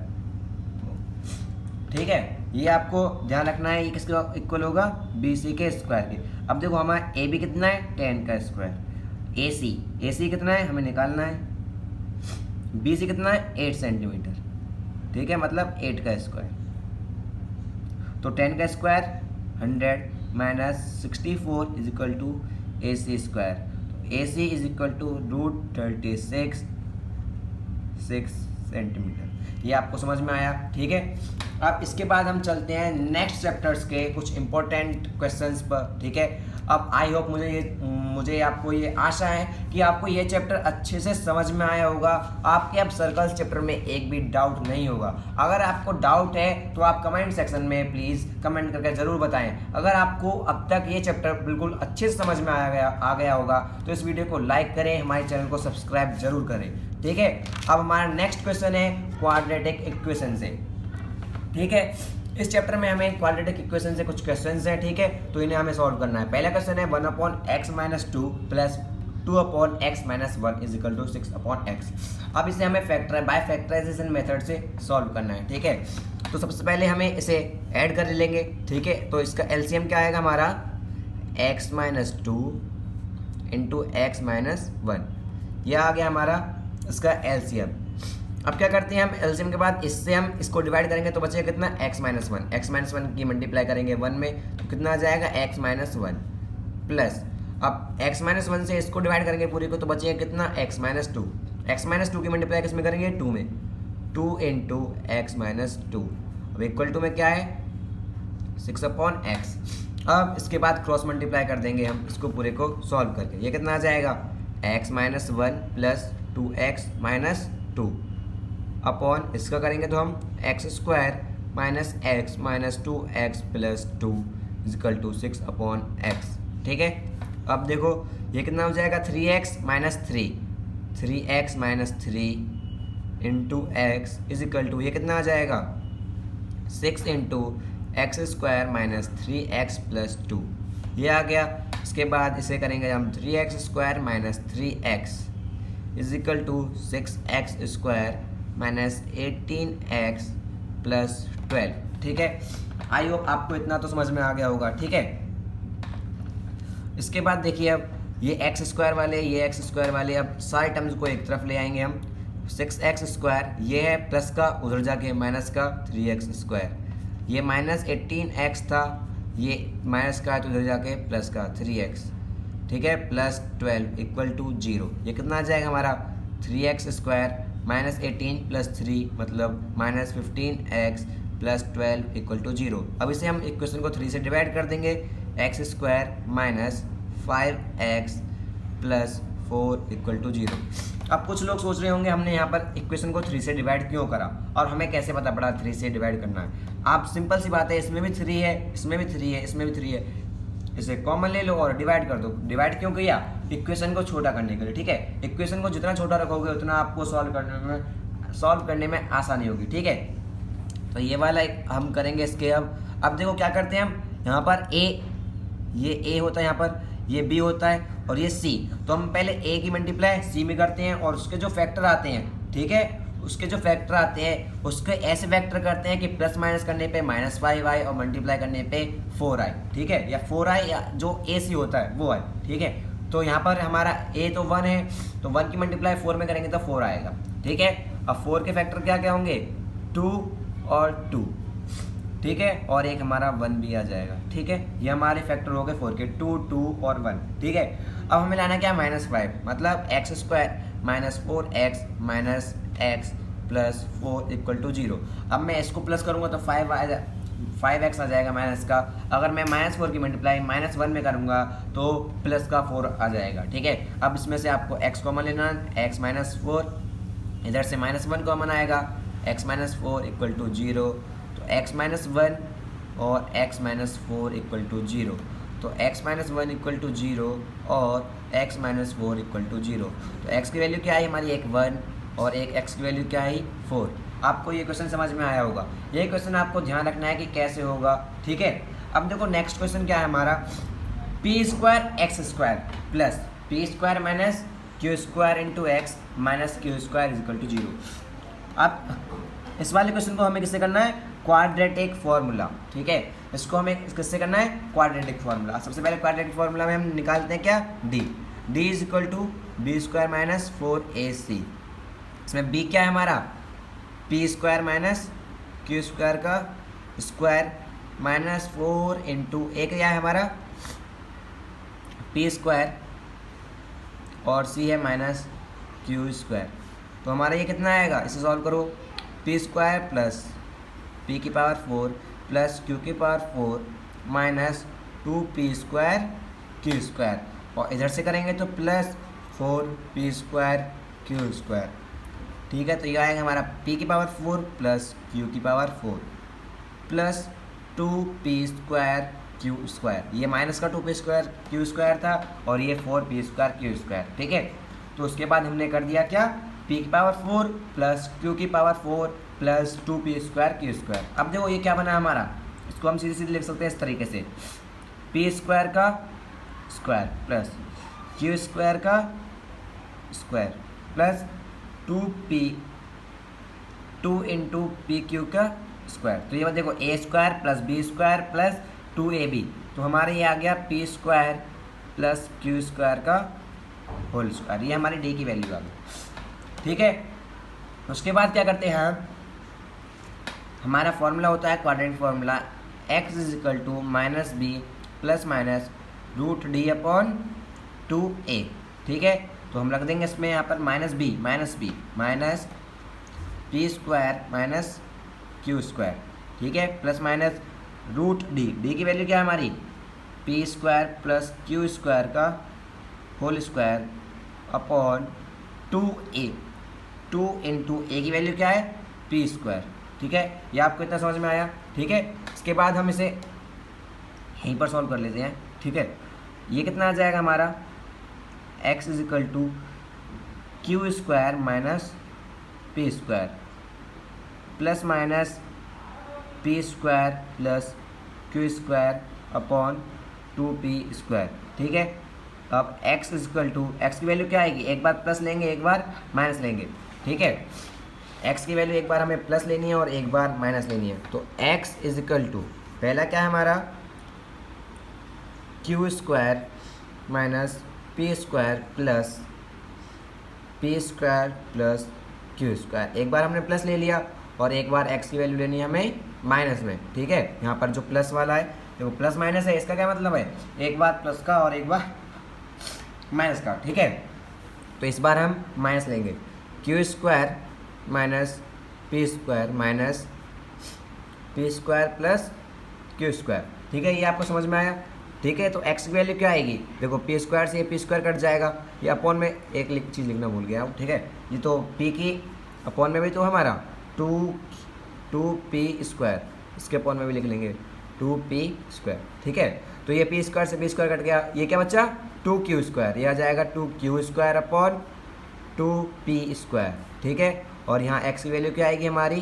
ठीक है। ये आपको ध्यान रखना है, ये किसके इक्वल होगा, बी सी के स्क्वायर के। अब देखो हमारा ए बी कितना है, 10 का स्क्वायर, ए सी कितना है हमें निकालना है, बी सी कितना है 8 सेंटीमीटर, ठीक है, मतलब 8 का स्क्वायर, तो 10 का square 100 minus 64 is equal to A C square, तो A C is equal to √36 centimetre. ये आपको समझ में आया, ठीक है। अब इसके बाद हम चलते हैं नेक्स्ट चैप्टर्स के कुछ इंपॉर्टेंट क्वेश्चंस पर, ठीक है। अब आई होप मुझे आपको ये आशा है कि आपको ये चैप्टर अच्छे से समझ में आया होगा, आपके अब सर्कल्स चैप्टर में एक भी डाउट नहीं होगा। अगर आपको डाउट है तो आप कमेंट सेक्शन में प्लीज़ कमेंट करके ज़रूर बताएं। अगर आपको अब तक ये चैप्टर बिल्कुल अच्छे से समझ में आ गया होगा तो इस वीडियो को लाइक करें, हमारे चैनल को सब्सक्राइब जरूर करें, ठीक है। अब हमारा नेक्स्ट क्वेश्चन है क्वाड्रेटिक इक्वेशन से, ठीक है। इस चैप्टर में हमें क्वाड्रेटिक इक्वेशन से कुछ क्वेश्चंस हैं, ठीक है, तो इन्हें हमें सॉल्व करना है। पहला क्वेश्चन है 1/x-2 plus 2/x-1 is equal to 6/x। अब इसे हमें बाय फैक्टराइजेशन मेथड से सॉल्व करना है, ठीक है। तो सबसे पहले हमें इसे ऐड कर लेंगे, ठीक है। तो इसका एलसीएम क्या आएगा हमारा, x-2 इंटू x-1, यह आ गया हमारा इसका एलसीएम। अब क्या करते हैं हम एलसीएम के बाद इससे हम इसको डिवाइड करेंगे तो बचेगा कितना, x-1 की मल्टीप्लाई करेंगे 1 में तो कितना आ जाएगा x-1 प्लस, अब x-1 से इसको डिवाइड करेंगे पूरी को तो बचेगा कितना, x-2 की मल्टीप्लाई किस में करेंगे, 2 में, 2 इंटू x-2, अब इक्वल टू में क्या है 6/x। अब इसके बाद क्रॉस मल्टीप्लाई कर देंगे हम इसको पूरे को सॉल्व करके, ये कितना आ जाएगा x-1 प्लस 2x-2 अपॉन इसका करेंगे तो हम x² minus x minus 2x plus 2 is equal to 6/x, ठीक है। अब देखो ये कितना हो जाएगा 3x minus 3 3x minus 3 into x is equal to, ये कितना आ जाएगा 6 into x square minus 3x plus 2, ये आ गया। इसके बाद इसे करेंगे हम 3x square minus 3x is equal to 6x square minus 18x plus 12। ठीक है, आई होप आपको इतना तो समझ में आ गया होगा। ठीक है, इसके बाद देखिए अब ये एक्स स्क्वायर वाले, ये एक्स स्क्वायर वाले, अब सारे टर्म्स को एक तरफ ले आएंगे हम। 6x स्क्वायर ये है प्लस का, उधर जाके माइनस का 3x स्क्वायर, ये माइनस 18x था, ये माइनस का है तो उधर जाके प्लस का 3x। ठीक है, प्लस 12 इक्वल टू 0, ये कितना आ जाएगा हमारा 3x स्क्वायर माइनस 18 प्लस 3 मतलब minus 15x plus 12 equal to 0। अब इसे हम इक्वेशन को 3 से डिवाइड कर देंगे, x square minus 5x plus 4 equal to 0। अब कुछ लोग सोच रहे होंगे हमने यहाँ पर इक्वेशन को 3 से डिवाइड क्यों करा और हमें कैसे पता पड़ा 3 से डिवाइड करना है। आप सिंपल सी बात है, इसमें भी 3 है, इसमें भी 3 है, इसमें भी 3 है, इसे कॉमन ले लो और डिवाइड कर दो। डिवाइड क्यों किया, इक्वेशन को छोटा करने के लिए। ठीक है, इक्वेशन को जितना छोटा रखोगे उतना आपको सॉल्व करने में आसानी होगी। ठीक है, तो ये वाला हम करेंगे इसके। अब देखो क्या करते हैं हम, यहाँ पर ये a होता है, यहाँ पर ये b होता है और ये c, तो हम पहले a की मल्टीप्लाई c में करते हैं और उसके जो फैक्टर आते हैं, ठीक है, उसके जो फैक्टर आते हैं उसके ऐसे फैक्टर करते हैं कि प्लस माइनस करने पे -5i और मल्टीप्लाई करने पे 4i। ठीक है, या 4i या जो ac होता है वो है। ठीक है, तो यहाँ पर हमारा a तो 1 है, तो 1 की मल्टीप्लाई 4 में करेंगे तो 4 आएगा। ठीक है, अब 4 के फैक्टर क्या क्या होंगे, 2 और 2। ठीक है, और एक हमारा 1 भी आ जाएगा। ठीक है, ये हमारे फैक्टर हो गए 4 के, 2, 2 और 1। ठीक है, अब हमें लाना क्या -5 मतलब x square minus 4x minus x plus 4 equal to 0। अब मैं इसको प्लस करूँगा तो 5x आ जाएगा माइनस का। अगर मैं -4 की मल्टीप्लाई -1 में करूँगा तो प्लस का 4 आ जाएगा। ठीक है, अब इसमें से आपको x कॉमन लेना, x माइनस 4, इधर से -1 कॉमन आएगा, x माइनस 4 इक्वल टू 0, तो x माइनस 1 और x माइनस 4 इक्वल टू 0, तो x माइनस 1 इक्वल टू 0 और x माइनस 4 इक्वल टू 0। तो x की वैल्यू क्या है हमारी, एक 1 और एक x की वैल्यू क्या है 4। आपको ये क्वेश्चन समझ में आया होगा। ये क्वेश्चन आपको ध्यान रखना है कि कैसे होगा। ठीक है, अब देखो नेक्स्ट क्वेश्चन क्या है हमारा, P square x square plus P square minus Q square into x minus Q square equal to 0। अब इस वाले क्वेश्चन को हमें किससे करना है, क्वाड्रेटिक फार्मूला। ठीक है, इसको हमें किससे करना है, क्वाड्रेटिक फार्मूला। सबसे पहले क्वाड्रेटिक फार्मूला में हम निकालते हैं क्या, D is equal to B square minus 4ac। इसमें b क्या है हमारा, P square minus Q square का स्क्वायर माइनस 4 इंटू ए क्या है हमारा पी स्क्वायर और c है माइनस क्यू स्क्वायर। तो हमारा ये कितना आएगा, इसे सॉल्व करो, पी स्क्वायर प्लस पी की पावर 4 प्लस क्यू की power 4 minus 2p square Q square, और इधर से करेंगे तो plus 4p square Q square. ठीक है, तो ये आएगा हमारा p की पावर 4 प्लस q की power 4 plus 2p square Q square, ये माइनस का 2p स्क्वायर क्यू स्क्वायर था और ये 4p स्क्वायर क्यू स्क्वायर। ठीक है, तो उसके बाद हमने कर दिया क्या, p की पावर 4 प्लस q की power 4 plus 2p square Q square. अब देखो ये क्या बना हमारा, इसको हम सीधे सीधे लिख सकते हैं इस तरीके से, p स्क्वायर का स्क्वायर प्लस q स्क्वायर का square plus 2 into P Q का स्क्वायर। तो ये देखो a square plus b square plus 2ab, तो हमारे ये आ गया p square plus q square का होल स्क्वायर, ये हमारी d की वैल्यू आ गई। ठीक है, उसके बाद क्या करते हैं हम, हमारा फॉर्मूला होता है quadratic formula, x is equal to minus B plus minus root D upon 2a। ठीक है, तो हम रख देंगे इसमें यहाँ पर minus B minus P square minus Q square. ठीक है, प्लस माइनस रूट डी की वैल्यू क्या है हमारी, P square plus Q square का whole square upon 2a, 2 into A की वैल्यू क्या है, पी स्क्वायर। ठीक है, ये आपको इतना समझ में आया। ठीक है, इसके बाद हम इसे यहीं पर सॉल्व कर लेते हैं। ठीक है, ये कितना आ जाएगा हमारा, x is equal to Q square minus P square plus minus P square plus Q square upon 2p²। ठीक है, अब x इजकल टू, एक्स की वैल्यू क्या आएगी, एक बार प्लस लेंगे एक बार माइनस लेंगे। ठीक है, x की वैल्यू एक बार हमें प्लस लेनी है और एक बार माइनस लेनी है। तो x इजकल टू पहला क्या है हमारा Q square minus P square plus P square plus Q square. एक बार हमने प्लस ले लिया और एक बार x की वैल्यू लेनी है हमें माइनस में। ठीक है, यहाँ पर जो प्लस वाला है तो प्लस माइनस है, इसका क्या मतलब है, एक बार प्लस का और एक बार माइनस का। ठीक है, तो इस बार हम माइनस लेंगे, Q square minus P square plus Q square. ठीक है, ये आपको समझ में आया। ठीक है, तो x की वैल्यू क्या आएगी, देखो पी स्क्वायर से ये पी स्क्वायर कट जाएगा, ये अपॉन में एक चीज़ लिखना भूल गया हूँ। ठीक है, ये तो p की अपॉन में भी तो हमारा 2p², इसके अपॉन में भी लिख लेंगे 2p²। ठीक है, तो ये p स्क्वायर से p स्क्वायर कट गया, ये क्या बचा 2q², ये आ जाएगा 2q² अपॉन 2p²। ठीक है, और यहाँ x की वैल्यू क्या आएगी हमारी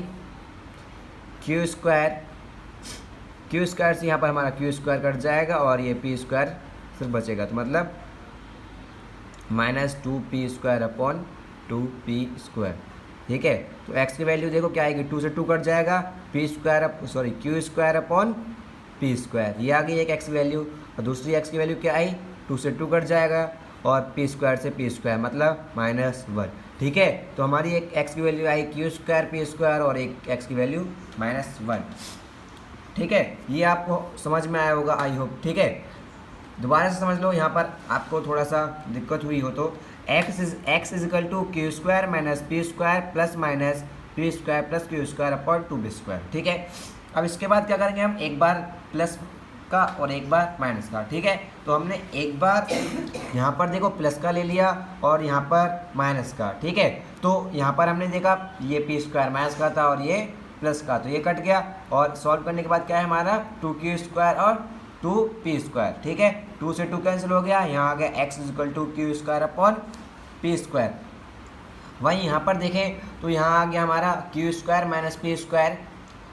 क्यू स्क्वायर से यहाँ पर हमारा क्यू² कट जाएगा और ये p² सिर्फ बचेगा, तो मतलब -2p² अपॉन 2p²। ठीक है, तो x की वैल्यू देखो क्या आएगी, 2 से 2 कट जाएगा, क्यू² अपॉन p², ये आ गई एक x की वैल्यू। और दूसरी x की वैल्यू क्या आई, 2 से 2 कट जाएगा और p² से p² मतलब -1। ठीक है, तो हमारी एक x की वैल्यू आई क्यू² p² और एक x की वैल्यू -1। ठीक है, ये आपको समझ में आया होगा आई होप। ठीक है, दोबारा से समझ लो, यहाँ पर आपको थोड़ा सा दिक्कत हुई हो तो x is equal to Q minus p² plus minus p² plus Q upon 2p²। ठीक है, अब इसके बाद क्या करेंगे हम, एक बार प्लस का और एक बार माइनस का। ठीक है, तो हमने एक बार यहाँ पर देखो प्लस का ले लिया और यहाँ पर माइनस का। ठीक है, तो यहाँ पर हमने देखा ये p² माइनस का था और ये प्लस का, तो ये कट गया और सॉल्व करने के बाद क्या है हमारा 2q² और 2p²। ठीक है, 2 से 2 कैंसिल हो गया, यहाँ आ गया x is equal to Q upon p²। वहीं यहाँ पर देखें तो यहाँ आ गया हमारा क्यू² माइनस p²।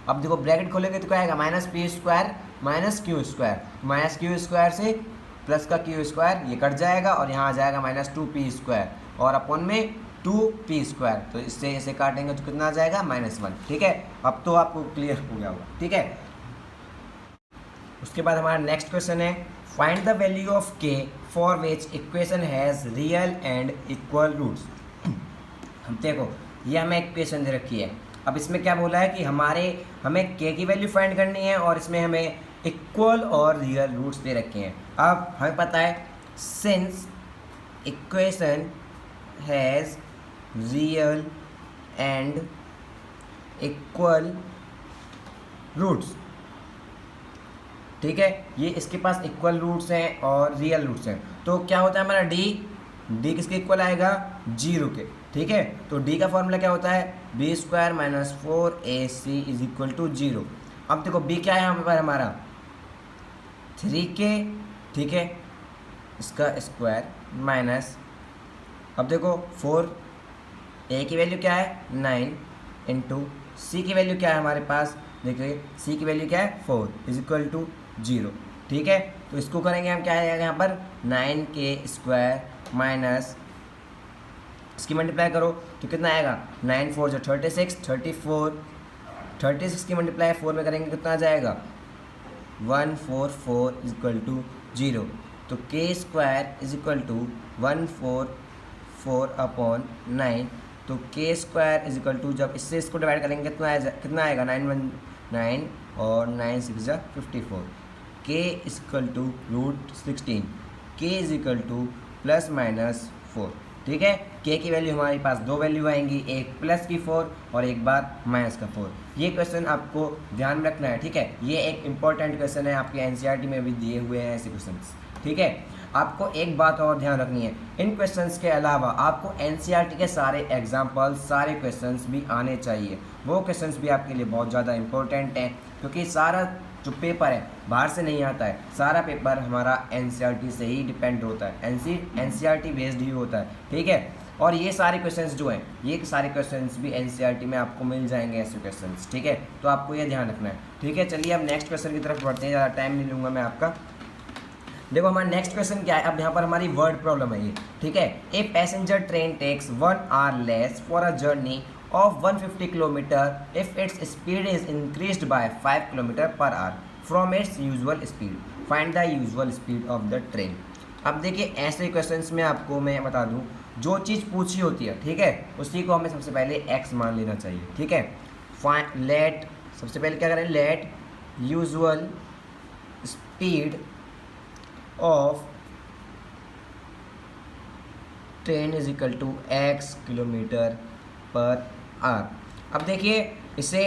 अब देखो ब्रैकेट खोलेंगे तो क्या आएगा, -p² माइनस क्यू² से प्लस का क्यू² ये कट जाएगा और यहाँ आ जाएगा -2p² और अपॉन में 2p², तो इससे इसे काटेंगे तो कितना आ जाएगा -1। ठीक है, अब तो आपको क्लियर हो गया होगा। ठीक है, उसके बाद हमारा नेक्स्ट क्वेश्चन है, find the value of k for which equation has real and equal roots. हम देखो ये हमें इक्वेशन दे रखी है, अब इसमें क्या बोला है कि हमें k की वैल्यू फाइंड करनी है और इसमें हमें इक्वल और रियल रूट्स दे रखे हैं। अब हमें पता है since equation has real and equal roots. ठीक है, ये इसके पास इक्वल रूट्स हैं और रियल रूट्स हैं, तो क्या होता है हमारा d किसके इक्वल आएगा, 0 के। ठीक है, तो d का फॉर्मूला क्या होता है, b² minus 4ac is equal to 0। अब देखो b क्या है यहाँ पर हमारा 3k। ठीक है, इसका स्क्वायर माइनस, अब देखो 4a की वैल्यू क्या है 9 इंटू c की वैल्यू क्या है हमारे पास, देखिए c की वैल्यू क्या है 4 इज इक्वल टू 0। ठीक है, तो इसको करेंगे हम, क्या आएगा यहाँ पर 9k² माइनस, इसकी मल्टीप्लाई करो तो कितना आएगा, 9 4 जो 36, 36 की मल्टीप्लाई 4 में करेंगे कितना आ जाएगा 144 इज इक्वल टू 0। तो k² is equal to 144 upon 9, तो k² इज इक्वल टू, जब इससे इसको डिवाइड करेंगे कितना आएगा 9 और 9 6 54, k is equal to √16, k is equal to plus minus 4। ठीक है, k की वैल्यू हमारे पास दो वैल्यू आएंगी, एक प्लस की 4 और एक बार माइनस का 4। ये क्वेश्चन आपको ध्यान में रखना है। ठीक है, ये एक इंपॉर्टेंट क्वेश्चन है, आपके एनसीईआरटी में भी दिए हुए हैं ऐसे क्वेश्चंस। ठीक है, आपको एक बात और ध्यान रखनी है, इन क्वेश्चंस के अलावा आपको एनसीईआरटी के सारे एग्जाम्पल्स, सारे क्वेश्चंस भी आने चाहिए। वो क्वेश्चंस भी आपके लिए बहुत ज़्यादा इंपॉर्टेंट हैं, क्योंकि सारा जो पेपर है बाहर से नहीं आता है, सारा पेपर हमारा एनसीईआरटी से ही डिपेंड होता है, एनसीईआरटी बेस्ड ही होता है। ठीक है, और ये सारे क्वेश्चंस जो हैं, ये सारे क्वेश्चंस भी एनसीईआरटी में आपको मिल जाएंगे ऐसे क्वेश्चंस, ठीक है। तो आपको ये ध्यान रखना है, ठीक है। चलिए अब नेक्स्ट क्वेश्चन की तरफ बढ़ते हैं, ज़्यादा टाइम नहीं लूँगा मैं आपका। देखो हमारा नेक्स्ट क्वेश्चन क्या है, अब यहाँ पर हमारी वर्ड प्रॉब्लम है ये, ठीक है। A passenger train takes 1 hour less for a journey of 150 kilometre if its speed is increased by 5 kilometre per hour from its usual speed. Find the usual speed of the train. अब देखिए ऐसे questions में आपको मैं बता दूं, जो चीज़ पूछी होती है, ठीक है, उसी को हमें सबसे पहले x मान लेना चाहिए, ठीक है। लेट, सबसे पहले क्या करें, let usual speed of train is equal to x kilometre per hour. अब देखिए इसे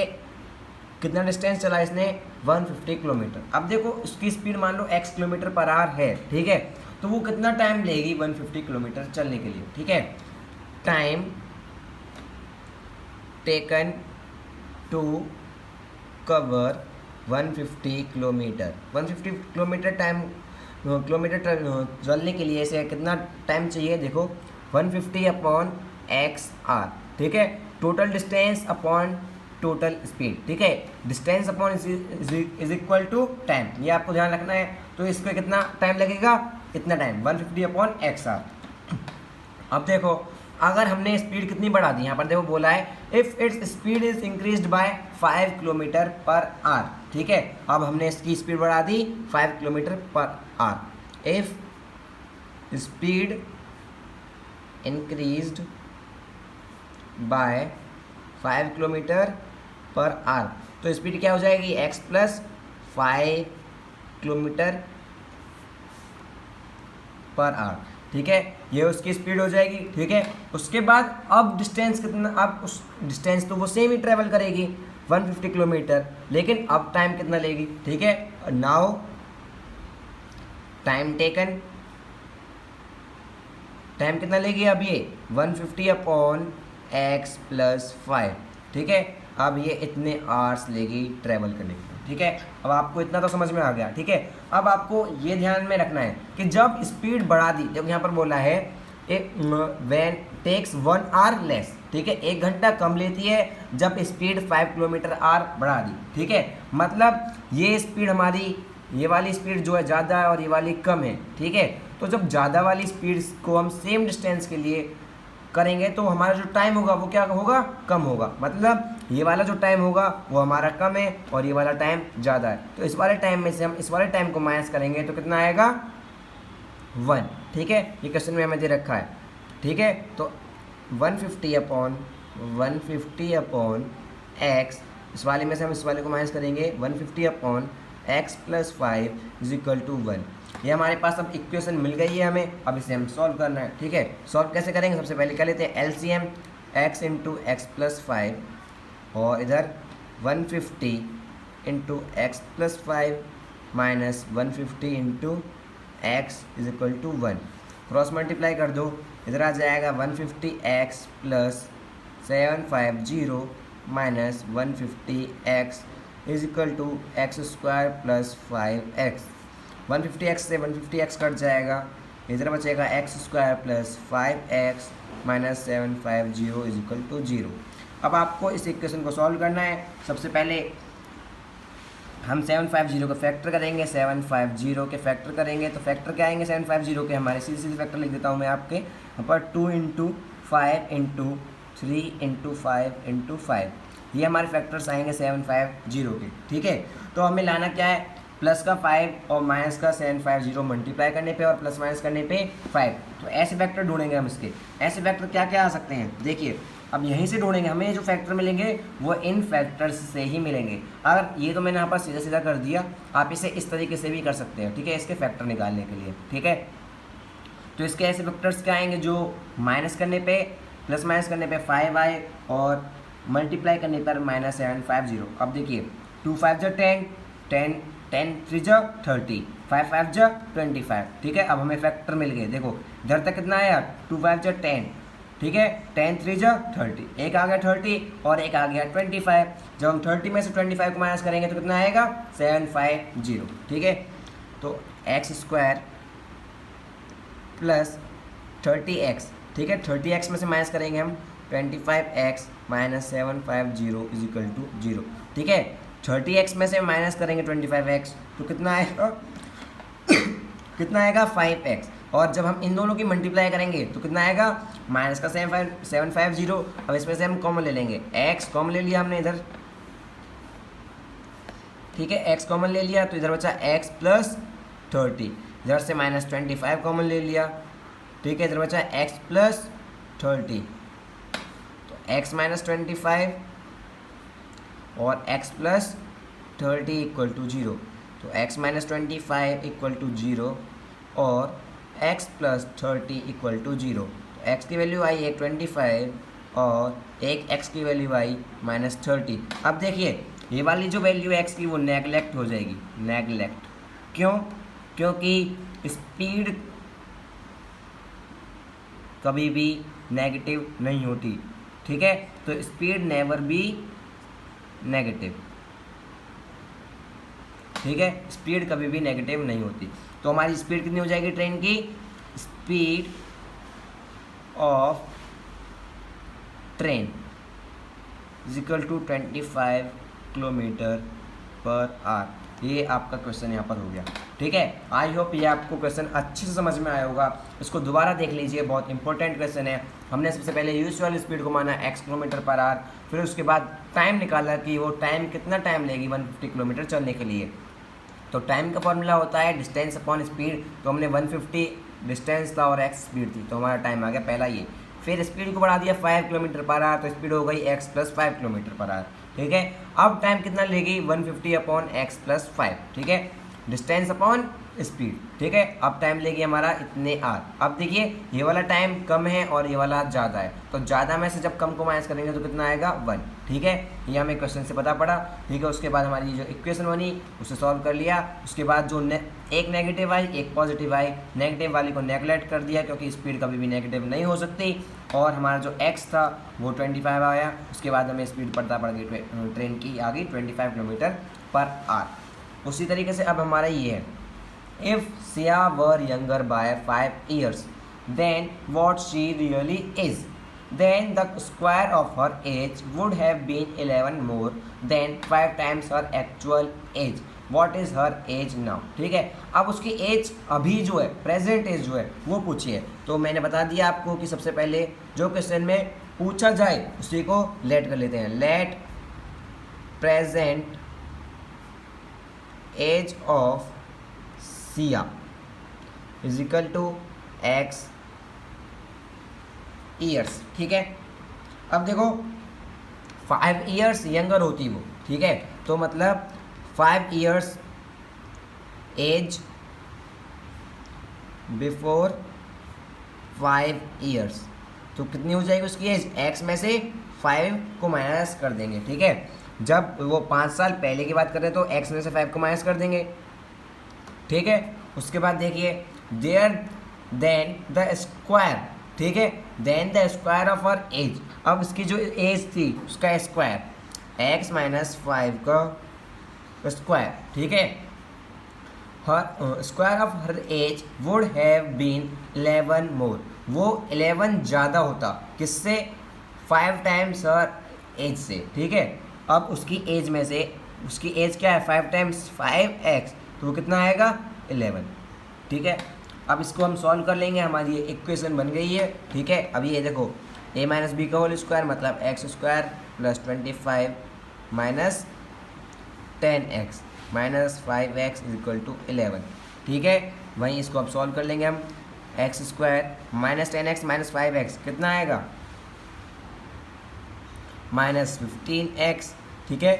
कितना डिस्टेंस चला इसने, 150 किलोमीटर। अब देखो इसकी स्पीड मान लो x किलोमीटर पर आवर है, ठीक है। तो वो कितना टाइम लेगी 150 किलोमीटर चलने के लिए, ठीक है। Time taken to cover 150 kilometre, 150 kilometre time चलने के लिए इसे कितना टाइम चाहिए, देखो 150 अपॉन x आर, ठीक है। Total distance upon total speed, ठीक है। Distance upon is equal to time, ये आपको ध्यान रखना है। तो इसको कितना टाइम लगेगा, इतना टाइम 150 अपॉन x आर। अब देखो अगर हमने स्पीड कितनी बढ़ा दी, यहाँ पर देखो बोला है if its speed is increased by 5 kilometre per our, ठीक है। अब हमने इसकी स्पीड बढ़ा दी 5 kilometre per our. If speed increased by 5 kilometre per our, तो स्पीड क्या हो जाएगी, x plus 5 kilometre per our, ठीक है। ये उसकी स्पीड हो जाएगी, ठीक है। उसके बाद अब डिस्टेंस कितना, अब उस डिस्टेंस तो वो सेम ही ट्रेवल करेगी 150 किलोमीटर, लेकिन अब टाइम कितना लेगी, ठीक है। नाउ टाइम टेकन, टाइम कितना लेगी अब ये 150 अपॉन x प्लस 5, ठीक है। अब ये इतने आवर्स लेगी ट्रैवल करने के लिए, ठीक है। अब आपको इतना तो समझ में आ गया, ठीक है। अब आपको ये ध्यान में रखना है कि जब स्पीड बढ़ा दी, जब यहाँ पर बोला है व्हेन टेक्स 1 hour लेस, ठीक है, 1 घंटा कम लेती है जब स्पीड 5 किलोमीटर आवर बढ़ा दी, ठीक है। मतलब ये स्पीड हमारी, ये वाली स्पीड जो है ज़्यादा है और ये वाली कम है, ठीक है। तो जब ज़्यादा वाली स्पीड को हम सेम डिस्टेंस के लिए करेंगे तो हमारा जो टाइम होगा वो क्या होगा, कम होगा। मतलब ये वाला जो टाइम होगा वो हमारा कम है और ये वाला टाइम ज़्यादा है। तो इस वाले टाइम में से हम इस वाले टाइम को माइनस करेंगे तो कितना आएगा, 1, ठीक है। ये क्वेश्चन में हमें दे रखा है, ठीक है। तो 150 अपॉन x, इस वाले में से हम इस वाले को माइनस करेंगे, 150 upon x plus 5 is equal to 1। ये हमारे पास अब इक्वेशन मिल गई है हमें, अब इसे हम सॉल्व करना है, ठीक है। सॉल्व कैसे करेंगे, सबसे पहले कर लेते हैं LCM, x into x plus 5 और इधर 150 into x plus 5 minus 150 into x is equal to 1। Cross multiply कर दो, इधर आ जाएगा 150x plus 750 minus 150x is equal to x square plus 5x। 150x से 150x कट जाएगा, इधर बचेगा x square plus 5x minus 750 is equal to 0। अब आपको इस इक्वेशन को सॉल्व करना है। सबसे पहले हम 750 को फैक्टर करेंगे, 750 के फैक्टर करेंगे तो फैक्टर क्या आएंगे 750 के, हमारे सीधे सीधे फैक्टर लिख देता हूँ मैं आपके यहाँ पर, 2 इंटू 5 इंटू 3 इंटू 5 इंटू 5, ये हमारे फैक्टर्स आएंगे 750 के, ठीक है। तो हमें लाना क्या है, प्लस का 5 और माइनस का 750 मल्टीप्लाई करने पे और प्लस माइनस करने पे 5। तो ऐसे फैक्टर ढूंढेंगे हम इसके। ऐसे फैक्टर क्या क्या आ सकते हैं, देखिए अब यहीं से ढूंढेंगे, हमें जो फैक्टर मिलेंगे वो इन फैक्टर्स से ही मिलेंगे। अगर ये तो मैंने यहाँ पर सीधा सीधा कर दिया, आप इसे इस तरीके से भी कर सकते हैं, ठीक है, इसके फैक्टर निकालने के लिए, ठीक है। तो इसके ऐसे फैक्टर्स क्या आएंगे जो माइनस करने पे, प्लस माइनस करने पे 5 आए और मल्टीप्लाई करने पर माइनस 750। अब देखिए 2 5 जा 10, 10 3 जा 30, 5 5 जा 25, ठीक है। अब हमें फैक्टर मिल गए, देखो इधर तक कितना आया 2 5 जा 10, ठीक है, 10 3 जा 30, एक आ गया 30 और एक आ गया 25। जब हम 30 में से 25 को माइनस करेंगे तो कितना आएगा 750, ठीक है। तो एक्स स्क्वायर प्लस 30x, ठीक है, 30x में से माइनस करेंगे हम 25x minus 750 is equal to 0। ठीक है, 30x में से माइनस करेंगे 25x तो कितना आएगा कितना आएगा 5x, और जब हम इन दोनों की मल्टीप्लाई करेंगे तो कितना आएगा माइनस का 750। अब इसमें से हम कॉमन ले लेंगे, x कॉमन ले लिया हमने इधर, ठीक है, x कॉमन ले लिया तो इधर बचा x प्लस 30, इधर से माइनस 25 कॉमन ले लिया, ठीक है, इधर बचा x प्लस 30, तो x माइनस 25 और x प्लस 30 इक्वल टू 0, तो x माइनस 25 इक्वल टू 0 और x प्लस 30 इक्वल टू 0। तो x की वैल्यू आई है 25 और एक x की वैल्यू आई माइनस 30। अब देखिए ये वाली जो वैल्यू है x की वो नेगलेक्ट हो जाएगी, नेगलेक्ट क्यों? क्योंकि स्पीड कभी भी नेगेटिव नहीं होती, ठीक है, तो स्पीड नेवर बी नेगेटिव, ठीक है, स्पीड कभी भी नेगेटिव नहीं होती। तो हमारी स्पीड कितनी हो जाएगी ट्रेन की? Speed of train is equal to 25 kilometre per hour. ये आपका क्वेश्चन यहाँ पर हो गया, ठीक है। आई होप ये आपको क्वेश्चन अच्छे से समझ में आया होगा। इसको दोबारा देख लीजिए, बहुत इंपॉर्टेंट क्वेश्चन है। हमने सबसे पहले यूजुअल स्पीड को माना x किलोमीटर पर आवर, फिर उसके बाद टाइम निकाला कि वो टाइम कितना टाइम लेगी 150 किलोमीटर चलने के लिए। तो टाइम का फॉर्मूला होता है डिस्टेंस अपॉन स्पीड, तो हमने 150 डिस्टेंस था और x स्पीड थी, तो हमारा टाइम आ गया पहला ये। फिर स्पीड को बढ़ा दिया 5 किलोमीटर पर आवर, तो स्पीड हो गई x plus 5 kilometre per our, ठीक है। अब टाइम कितना लेगी 150 अपॉन x प्लस 5, ठीक है, डिस्टेंस अपॉन स्पीड, ठीक है। अब टाइम लेगी हमारा इतने आर। अब देखिए ये वाला टाइम कम है और ये वाला ज़्यादा है, तो ज़्यादा में से जब कम को माइनस करेंगे तो कितना आएगा 1, ठीक है। ये हमें क्वेश्चन से पता पड़ा, ठीक है। उसके बाद हमारी जो इक्वेशन बनी उसे सॉल्व कर लिया। उसके बाद जो एक नेगेटिव आई एक पॉजिटिव आई, नेगेटिव वाली को नेगलेक्ट कर दिया क्योंकि स्पीड कभी भी नेगेटिव नहीं हो सकती। और हमारा जो x था वो 25 आया। उसके बाद हमें स्पीड पता पड़ गई ट्रेन की आ गई 25 किलोमीटर पर आवर। उसी तरीके से अब हमारा ये है, if Sia were younger by 5 years, then what she really is, then the square of her age would have been 11 more than 5 times her actual age. What is her age now? ठीक है, अब उसकी as अभी जो है present as जो है वो पूछिए। तो मैंने बता दिया आपको कि सबसे पहले जो क्वेश्चन में पूछा जाए उसी को लेट कर लेते हैं। Let present age of Siya is equal to x years, ठीक है। अब देखो 5 ईयर्स यंगर होती वो, ठीक है, तो मतलब 5 ईयर्स एज बिफोर 5 ईयर्स, तो कितनी हो जाएगी उसकी एज? x में से 5 को माइनस कर देंगे, ठीक है। जब वो 5 साल पहले की बात करें तो x में से 5 को माइनस कर देंगे, ठीक है। उसके बाद देखिए देयर देन द स्क्वायर, ठीक है, then the square of her age. अब इसकी जो एज थी उसका स्क्वायर x माइनस 5 का स्क्वायर, ठीक है। हर square of her age would have been 11 more, वो 11 ज़्यादा होता किससे? 5 टाइम्स हर एज से, ठीक है। अब उसकी एज में से उसकी एज क्या है? 5 टाइम्स 5x, तो वो कितना आएगा 11, ठीक है। अब इसको हम सॉल्व कर लेंगे, हमारी ये इक्वेशन बन गई है, ठीक है। अब ये देखो a माइनस बी का होल स्क्वायर मतलब x square plus 25 minus 10x minus 5x is equal to 11, ठीक है। वहीं इसको अब सॉल्व कर लेंगे हम। x square minus 10x minus 5x कितना आएगा? माइनस 15x, ठीक है।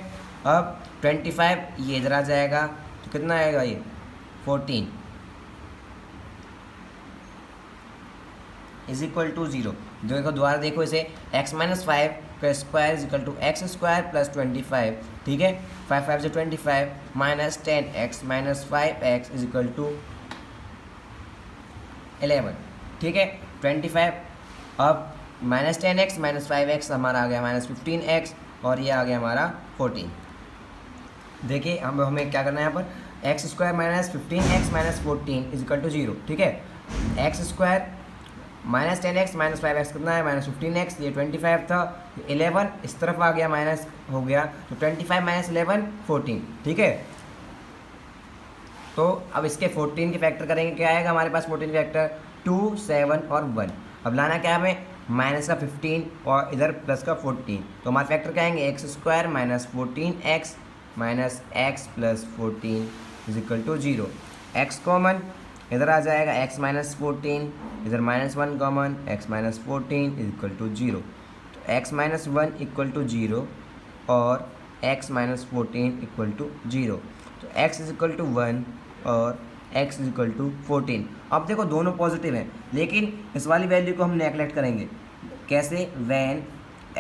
अब 25 ये इधर आ जाएगा तो कितना आएगा? ये 14 इज इक्वल टू 0। देखो दोबारा देखो इसे, x माइनस 5 का square is equal to x square plus 25, ठीक है। 5 5 से 25 minus 10x minus 5x is equal to 11, ठीक है। 25 अब माइनस 10x माइनस 5x हमारा आ गया माइनस 15x और ये आ गया हमारा 14। देखिए हमें क्या करना है यहाँ पर, x square minus 15x minus 14 is equal to 0, ठीक है। X square -10x minus 5x कितना है, -15x, ये 25 था, 11 इस तरफ आ गया माइनस हो गया, तो 25 माइनस 11 14, ठीक है। तो अब इसके 14 के फैक्टर करेंगे, क्या आएगा हमारे पास 14 फैक्टर, 2 7 और 1। अब लाना क्या हमें, माइनस का 15 और इधर प्लस का 14, तो हमारे फैक्टर क्या आएंगे, x square minus 14x minus x plus 14 is equal to 0। X common इधर आ जाएगा, x माइनस 14, इधर -1 common, x minus 14 is equal to 0। तो x माइनस 1 इक्वल टू 0 और x माइनस 14 इक्वल टू 0। तो x इज इक्वल टू 1 और x is equal to 14। अब देखो दोनों पॉजिटिव हैं, लेकिन इस वाली वैल्यू को हम नेगलेक्ट करेंगे। कैसे, when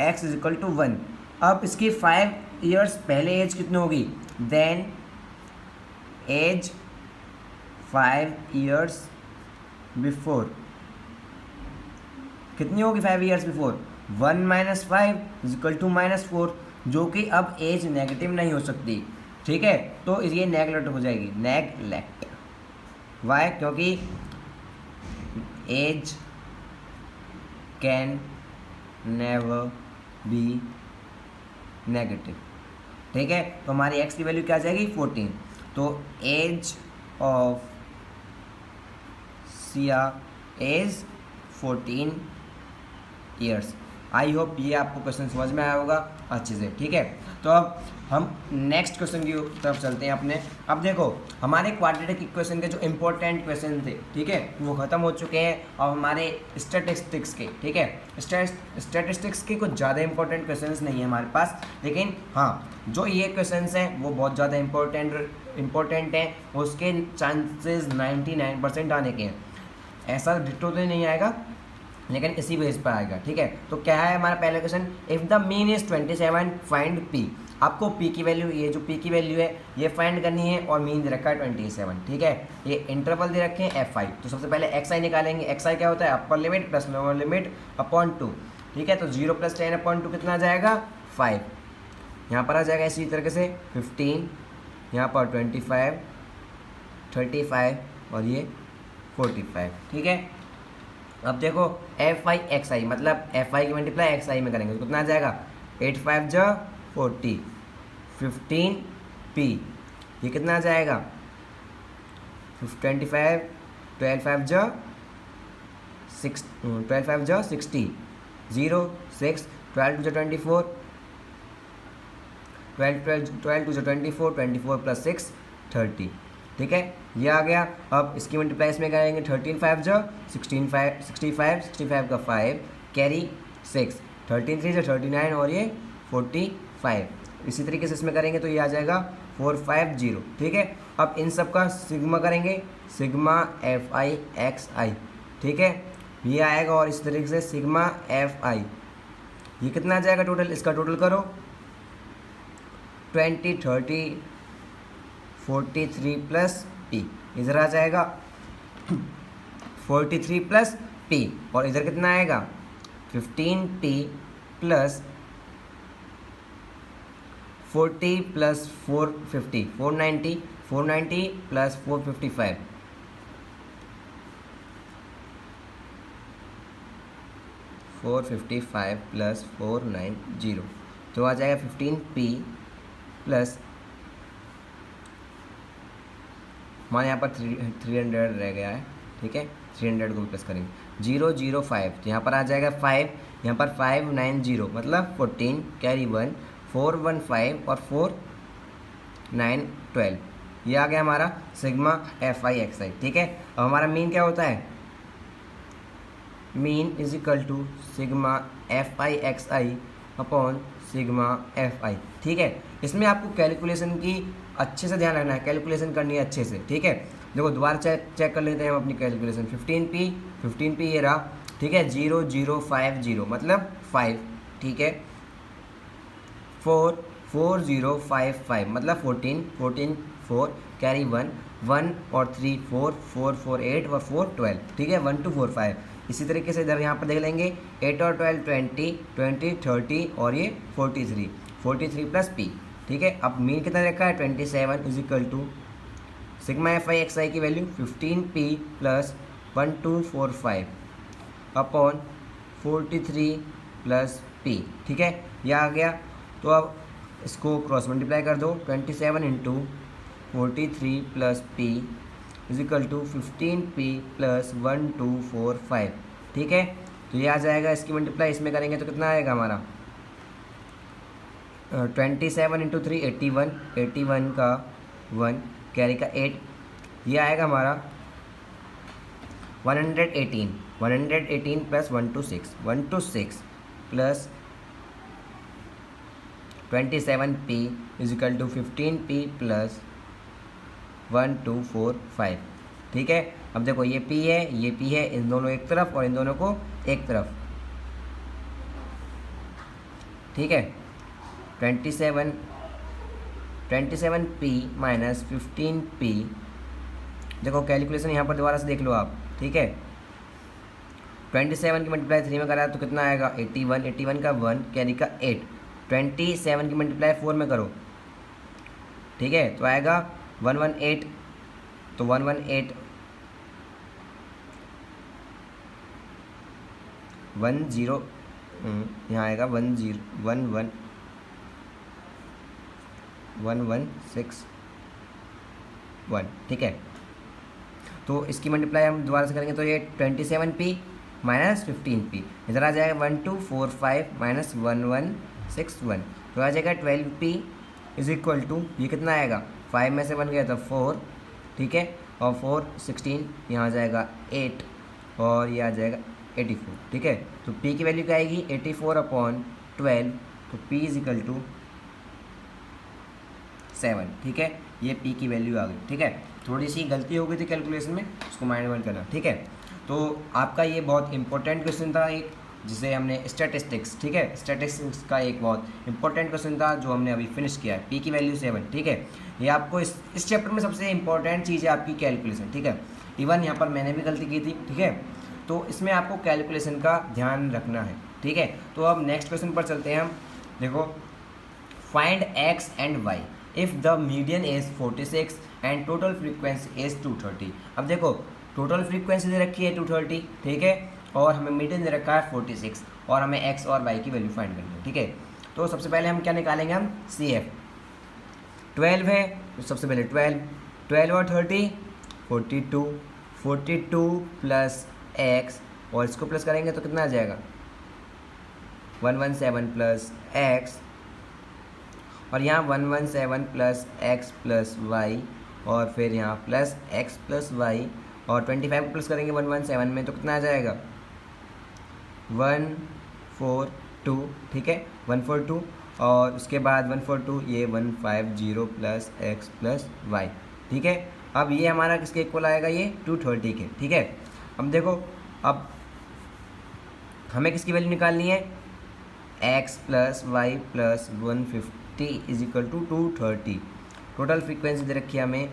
x is equal to 1। अब इसकी 5 ईयर्स पहले एज कितनी होगी, देन एज 5 ईयर्स बिफोर कितनी होगी, 5 years before 1 minus 5 is equal to -4, जो कि अब एज नेगेटिव नहीं हो सकती, ठीक है। तो ये नेगलेक्ट हो जाएगी, नेगलेक्ट। वाई, क्योंकि age can never be negative, ठीक है। तो हमारी एक्स की वैल्यू क्या आ जाएगी, 14। तो age of Siya is 14 years. I hope ये आपको क्वेश्चन समझ में आया होगा अच्छे से, ठीक है। तो अब हम नेक्स्ट क्वेश्चन की तरफ चलते हैं अपने। अब देखो हमारे क्वाड्रेटिक इक्वेशन के जो इंपॉर्टेंट क्वेश्चन थे, ठीक है, वो ख़त्म हो चुके हैं। और हमारे स्टैटिस्टिक्स के, ठीक है, स्टैटिस्टिक्स के कुछ ज़्यादा इंपॉर्टेंट क्वेश्चंस नहीं है हमारे पास, लेकिन हाँ जो ये क्वेश्चंस हैं वो बहुत ज़्यादा इंपॉर्टेंट हैं, उसके चांसेस 99% आने के हैं। ऐसा डिटो तो नहीं आएगा, लेकिन इसी बेस पर आएगा, ठीक है। तो क्या है हमारा पहला question, if the mean is 27 find p। आपको p की वैल्यू, ये जो p की वैल्यू है ये फाइंड करनी है, और मीन दे रखा है 27, ठीक है। ये इंटरवल दे रखे हैं fi। तो सबसे पहले xi निकालेंगे। xi क्या होता है, upper limit plus lower limit upon 2, ठीक है। तो 0 + 10 अपॉन 2 कितना आ जाएगा, 5। यहाँ पर आ जाएगा इसी तरीके से 15, यहाँ पर 25, 35 और ये 45, ठीक है। अब देखो एफ आई एक्स आई, मतलब एफ आई की मल्टीप्लाई एक्स आई में करेंगे तो कितना आ जाएगा, 8 5 जा 40, 15 p, ये कितना आ जाएगा 25, 12 5 जा 6, 12 5 जा 60, 0 6, 12 2 जा 24, 12 2 जा 24, 24 + 6 30, ठीक है। ये आ गया। अब इसकी मल्टीप्लाई इसमें करेंगे, 13 5 जा 16 5, 65, 65 का 5 कैरी 6, 13 3 जा 39 और ये 45। इसी तरीके से इसमें करेंगे तो ये आ जाएगा 450, ठीक है। अब इन सब का सिग्मा करेंगे, sigma F I X I, ठीक है, ये आएगा। और इस तरीके से सिग्मा एफ आई, ये कितना आ जाएगा टोटल, इसका टोटल करो 20 30 43 + p, इधर आ जाएगा 43 + p, और इधर कितना आएगा 15p + 40 + 450, 490 + 455, 455 + 490, तो आ जाएगा 15p + हमारे यहाँ पर 300 रह गया है, ठीक है, 300 को प्लस करेंगे, 005, तो यहाँ पर आ जाएगा 5, यहाँ पर 590 मतलब 14 कैरी 1, 415 और 4 9 12, ये आ गया हमारा sigma F I X I, ठीक है। अब हमारा मीन क्या होता है, mean is equal to sigma F I X I upon sigma F I, ठीक है। इसमें आपको कैलकुलेशन की अच्छे से ध्यान रखना है, कैलकुलेशन करनी है अच्छे से, ठीक है। देखो दोबारा चेक कर लेते हैं हम अपनी कैलकुलेशन, 15p ये रहा, ठीक है, 0050 मतलब 5, ठीक है, 4055 मतलब 14 4 कैरी 1 1 और 3 4 4 4 8 और 4 12, ठीक है, 1 2 4 5। इसी तरीके से इधर यहाँ पर देख लेंगे 8 और 12 20 30 और ये 43 + p, ठीक है। अब मीन कितना रखा है 27 is equal to sigma F I X I की value 15p + 1245। Upon 43 plus P, ठीक है, यह आ गया। तो अब इसको क्रॉस मल्टीप्लाई कर दो, 27 into 43 plus P is equal to 15p plus 1245, ठीक है। तो ये आ जाएगा, इसकी मल्टीप्लाई इसमें करेंगे तो कितना आएगा हमारा 27 इंटू 3 81, 81 का 1 कैरी का 8, ये आएगा हमारा 118, 118 plus 126, 126 plus 27p is equal to 15p plus 1245, ठीक है। अब देखो ये p है, ये p है, इन दोनों एक तरफ और इन दोनों को एक तरफ, ठीक है। 27p माइनस 15p, देखो कैलकुलेशन यहाँ पर दोबारा से देख लो आप, ठीक है। 27 की मल्टीप्लाई 3 में करा तो कितना आएगा 81, 81 का 1 कैरी का 8, 27 की मल्टीप्लाई 4 में करो, ठीक है, तो आएगा 118, तो 118 10 यहाँ आएगा 1161, ठीक है। तो इसकी मल्टीप्लाई हम दोबारा से करेंगे तो ये 27p माइनस 15p, इधर आ जाएगा 1245 माइनस 1161, तो आ जाएगा 12p इज इक्वल टू, ये कितना आएगा 5 में से 1 गया था 4, ठीक है, और 4 16, यहाँ आ जाएगा 8 और ये आ जाएगा 84, ठीक है। तो p की वैल्यू क्या आएगी 84/12, तो p इज इक्वल टू 7, ठीक है, ये p की वैल्यू आ गई, ठीक है। थोड़ी सी गलती हो गई थी कैलकुलेशन में, उसको माइंड वन करना, ठीक है। तो आपका ये बहुत इंपॉर्टेंट क्वेश्चन था एक, जिसे हमने स्टैटिस्टिक्स, ठीक है, स्टैटिस्टिक्स का एक बहुत इंपॉर्टेंट क्वेश्चन था जो हमने अभी फिनिश किया है, p की वैल्यू 7, ठीक है। ये आपको इस चैप्टर में सबसे इंपॉर्टेंट चीज़ है आपकी कैलकुलेशन, ठीक है। इवन यहाँ पर मैंने भी गलती की थी, ठीक है, तो इसमें आपको कैलकुलेशन का ध्यान रखना है, ठीक है। तो अब नेक्स्ट क्वेश्चन पर चलते हैं हम। देखो, find x and y if the median is 46 and total frequency is 230। अब देखो टोटल फ्रीक्वेंसी दे रखी है 230, ठीक है, और हमें मीडियन दे रखा है 46 और हमें x और y की वैल्यू फाइंड करनी है, ठीक है। तो सबसे पहले हम क्या निकालेंगे, हम CF 12 है, तो सबसे पहले 12 और 30 42 प्लस x और इसको प्लस करेंगे तो कितना आ जाएगा 117 प्लस x, और यहाँ 117 प्लस x प्लस y, और फिर यहाँ प्लस x प्लस y, और 25 को प्लस करेंगे 117 में तो कितना आ जाएगा 142, ठीक है, 142, और उसके बाद 142 ये 150 प्लस x प्लस y, ठीक है। अब ये हमारा किसके इक्वल आएगा, ये 230 के, ठीक है। अब देखो, अब हमें किसकी वैल्यू निकालनी है x plus Y plus 150 is equal to 230। Total frequency दे रखी है हमें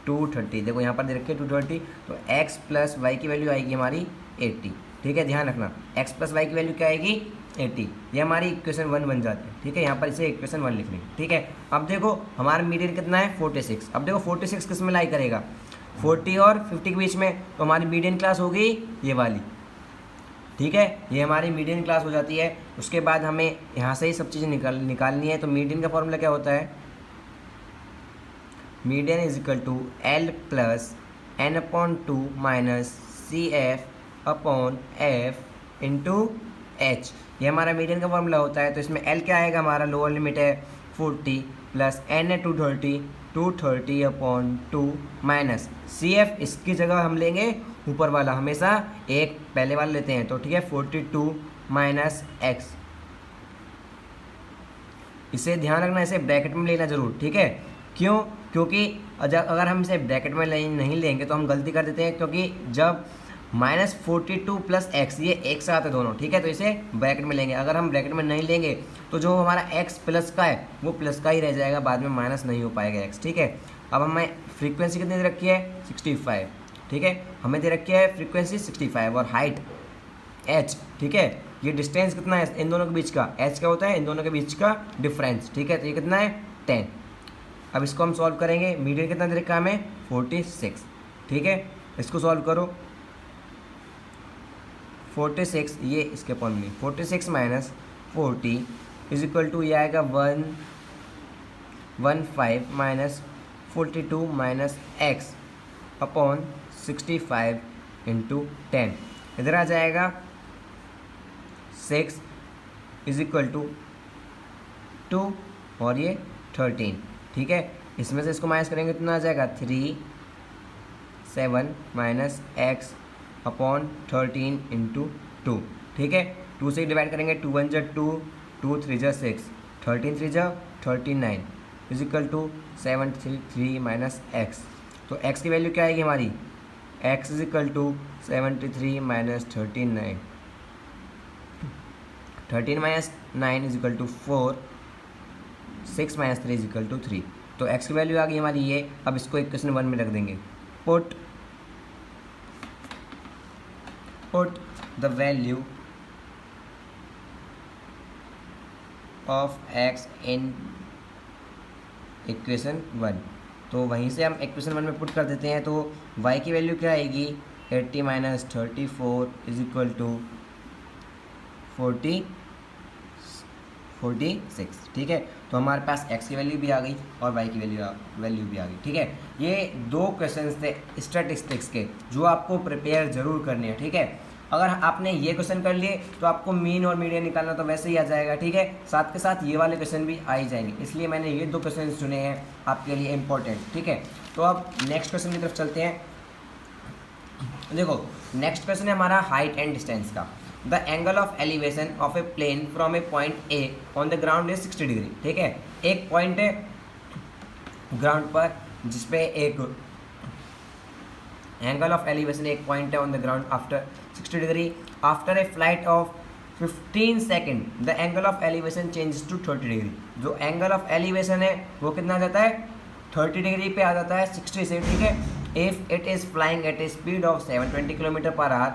230, देखो यहाँ पर दे रखी है 230, तो x प्लस वाई की वैल्यू आएगी हमारी 80, ठीक है, ध्यान रखना x प्लस वाई की वैल्यू क्या आएगी 80, ये हमारी इक्वेशन 1 बन जाती है, ठीक है। यहाँ पर इसे इक्वेशन 1 लिख लेंगे, ठीक है। अब देखो हमारा मीडियन कितना है 46, अब देखो 46 किस में लाई करेगा 40 और 50 के बीच में, तो हमारी मीडियन क्लास हो गई ये वाली, ठीक है, ये हमारी मीडियन क्लास हो जाती है। उसके बाद हमें यहाँ से ही सब चीज़ें निकालनी है, तो मीडियन का फॉर्मूला क्या होता है, median is equal to L plus n/2 minus CF upon F into H, ये हमारा मीडियन का फॉर्मूला होता है। तो इसमें L क्या आएगा, हमारा लोअर लिमिट है 40 प्लस n है 230 अपॉन 2 माइनस CF, इसकी जगह हम लेंगे ऊपर वाला, हमेशा एक पहले वाला लेते हैं, तो ठीक है 42 माइनस x, इसे ध्यान रखना, इसे ब्रैकेट में लेना जरूर, ठीक है। क्यों, क्योंकि अगर हम इसे ब्रैकेट में नहीं लेंगे तो हम गलती कर देते हैं, क्योंकि जब -42 प्लस x ये एक साथ है दोनों, ठीक है, तो इसे ब्रैकेट में लेंगे। अगर हम ब्रैकेट में नहीं लेंगे तो जो हमारा x प्लस का है वो प्लस का ही रह जाएगा, बाद में माइनस नहीं हो पाएगा x, ठीक है। अब हमें फ्रीक्वेंसी कितनी दे रखी है 65, ठीक है, हमें दे रखी है फ्रीक्वेंसी 65 और हाइट h, ठीक है। ये डिस्टेंस कितना है इन दोनों के बीच का, h क्या होता है इन दोनों के बीच का डिफरेंस, ठीक है, तो ये कितना है 10। अब इसको हम सॉल्व करेंगे, मीडियन कितना दे रखा है हमें 46, ठीक है, इसको सॉल्व करो 46, ये इसके अपॉन में 46 माइनस 40 इज इक्वल टू, ये आएगा 115 minus 42 minus x upon 65 into 10। इधर आ जाएगा 6 इज इक्वल टू 2 और ये 13। ठीक है, इसमें से इसको माइनस करेंगे तो ना आ जाएगा 7 माइनस एक्स अपॉन 13 इंटू 2। ठीक है, 2 से डिवाइड करेंगे, 2 1 जा 2, 2 3 जा 6, 13 3 जा 39 is equal to 73 minus x. तो एक्स की वैल्यू क्या आएगी हमारी, x is equal to 73 minus 39, 13 माइनस 9 is equal to 4, 6 minus 3 is equal to 3। तो एक्स की वैल्यू आ गई हमारी ये। अब इसको इक्वेशन 1 में रख देंगे। Put the value of x in equation 1। तो वहीं से हम इक्वेशन 1 में पुट कर देते हैं। तो y की वैल्यू क्या आएगी, 80 माइनस 34 इज इक्वल टू 46। ठीक है, तो हमारे पास x की वैल्यू भी आ गई और y की वैल्यू भी आ गई। ठीक है, ये 2 क्वेश्चंस थे स्टैटिस्टिक्स के जो आपको प्रिपेयर जरूर करने हैं। ठीक है, अगर आपने ये क्वेश्चन कर लिए तो आपको मीन और मीडियन निकालना तो वैसे ही आ जाएगा। ठीक है, साथ के साथ ये वाले क्वेश्चन भी आ ही जाएंगे, इसलिए मैंने ये 2 क्वेश्चन चुने हैं आपके लिए इम्पोर्टेंट। ठीक है, तो अब नेक्स्ट क्वेश्चन की तरफ चलते हैं। देखो, नेक्स्ट क्वेश्चन है हमारा हाइट एंड डिस्टेंस का। The angle of elevation of a plane from a point A on the ground is 60 degree. ठीक है, एक पॉइंट है ग्राउंड पर जिसपे एक एंगल ऑफ एलिवेशन, एक पॉइंट है on the ground after 60 degree. After a flight of 15 second the angle of elevation changes to 30 degree. जो एंगल ऑफ एलिवेशन है वो कितना आ जाता है, 30 डिग्री पे आ जाता है 60 से। ठीक है, if it is flying eight A speed of 720 kilometre per our.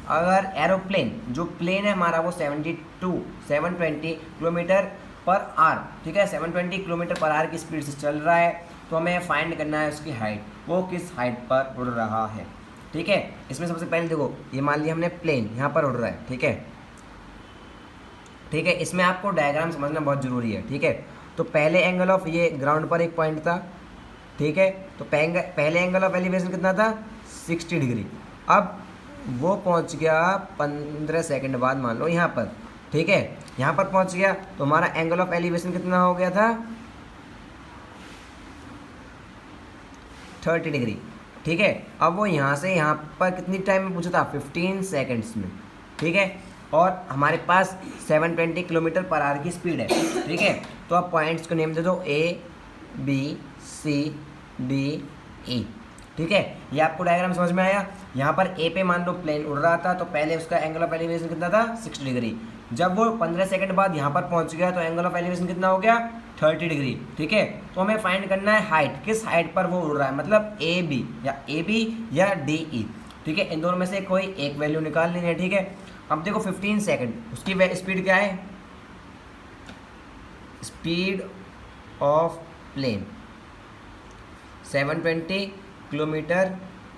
अगर एरोप्लेन जो प्लेन है हमारा वो 720 किलोमीटर पर आवर, ठीक है, 720 किलोमीटर पर आवर की स्पीड से चल रहा है, तो हमें फाइंड करना है उसकी हाइट, वो किस हाइट पर उड़ रहा है। ठीक है, इसमें सबसे पहले देखो, ये मान लिया हमने प्लेन यहाँ पर उड़ रहा है। ठीक है, ठीक है, इसमें आपको डायग्राम समझना बहुत ज़रूरी है। ठीक है, तो पहले एंगल ऑफ, ये ग्राउंड पर एक पॉइंट था। ठीक है, तो पहले एंगल ऑफ एलिवेशन कितना था, 60 डिग्री। अब वो पहुंच गया 15 सेकंड बाद, मान लो यहाँ पर। ठीक है, यहाँ पर पहुंच गया तो हमारा एंगल ऑफ एलिवेशन कितना हो गया था, 30 डिग्री। ठीक है, अब वो यहाँ से यहाँ पर कितनी टाइम में पहुँचा था, 15 सेकंड्स में। ठीक है, और हमारे पास 720 किलोमीटर पर आवर की स्पीड है। ठीक है, तो आप पॉइंट्स को नेम दे दो, A B C D E। ठीक है, ये आपको डायग्राम समझ में आया। यहाँ पर ए पे मान लो प्लेन उड़ रहा था, तो पहले उसका एंगल ऑफ एलिवेशन कितना था, 60 डिग्री। जब वो 15 सेकंड बाद यहाँ पर पहुँच गया तो एंगल ऑफ एलिवेशन कितना हो गया, 30 डिग्री। ठीक है, तो हमें फाइंड करना है हाइट, किस हाइट पर वो उड़ रहा है, मतलब ए बी या डी ई। ठीक है, इन दोनों में से कोई एक वैल्यू निकाल लेनी है। ठीक है, अब देखो 15 सेकंड, उसकी स्पीड क्या है, speed of plane 720 kilometre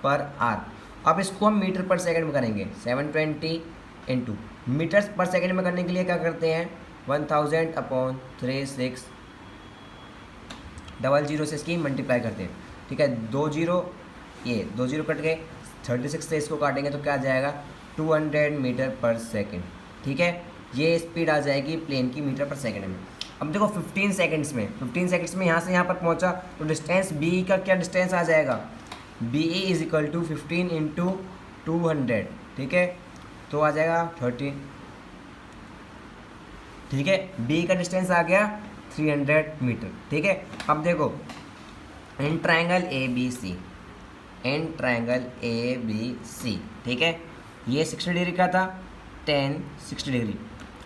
per hour. अब इसको हम मीटर पर सेकंड में करेंगे, 720 इंटू मीटर्स पर सेकंड में करने के लिए क्या करते हैं, 1000/3600 से इसकी मल्टीप्लाई करते हैं। ठीक है, 2 जीरो, ये 2 जीरो कट गए, 36 से इसको काटेंगे तो क्या आ जाएगा, 200 मीटर पर सेकंड। ठीक है, ये स्पीड आ जाएगी प्लेन की मीटर पर सेकंड में। अब देखो 15 सेकंड्स में यहाँ से यहाँ पर पहुँचा, तो डिस्टेंस बी का क्या डिस्टेंस आ जाएगा, B E is equal to 15 into 200। ठीक है, तो आ जाएगा 13। ठीक है, बी का डिस्टेंस आ गया 300 मीटर। ठीक है, अब देखो इन ट्रायंगल ए बी सी, ठीक है, ये 60 डिग्री का था, 10 60 डिग्री।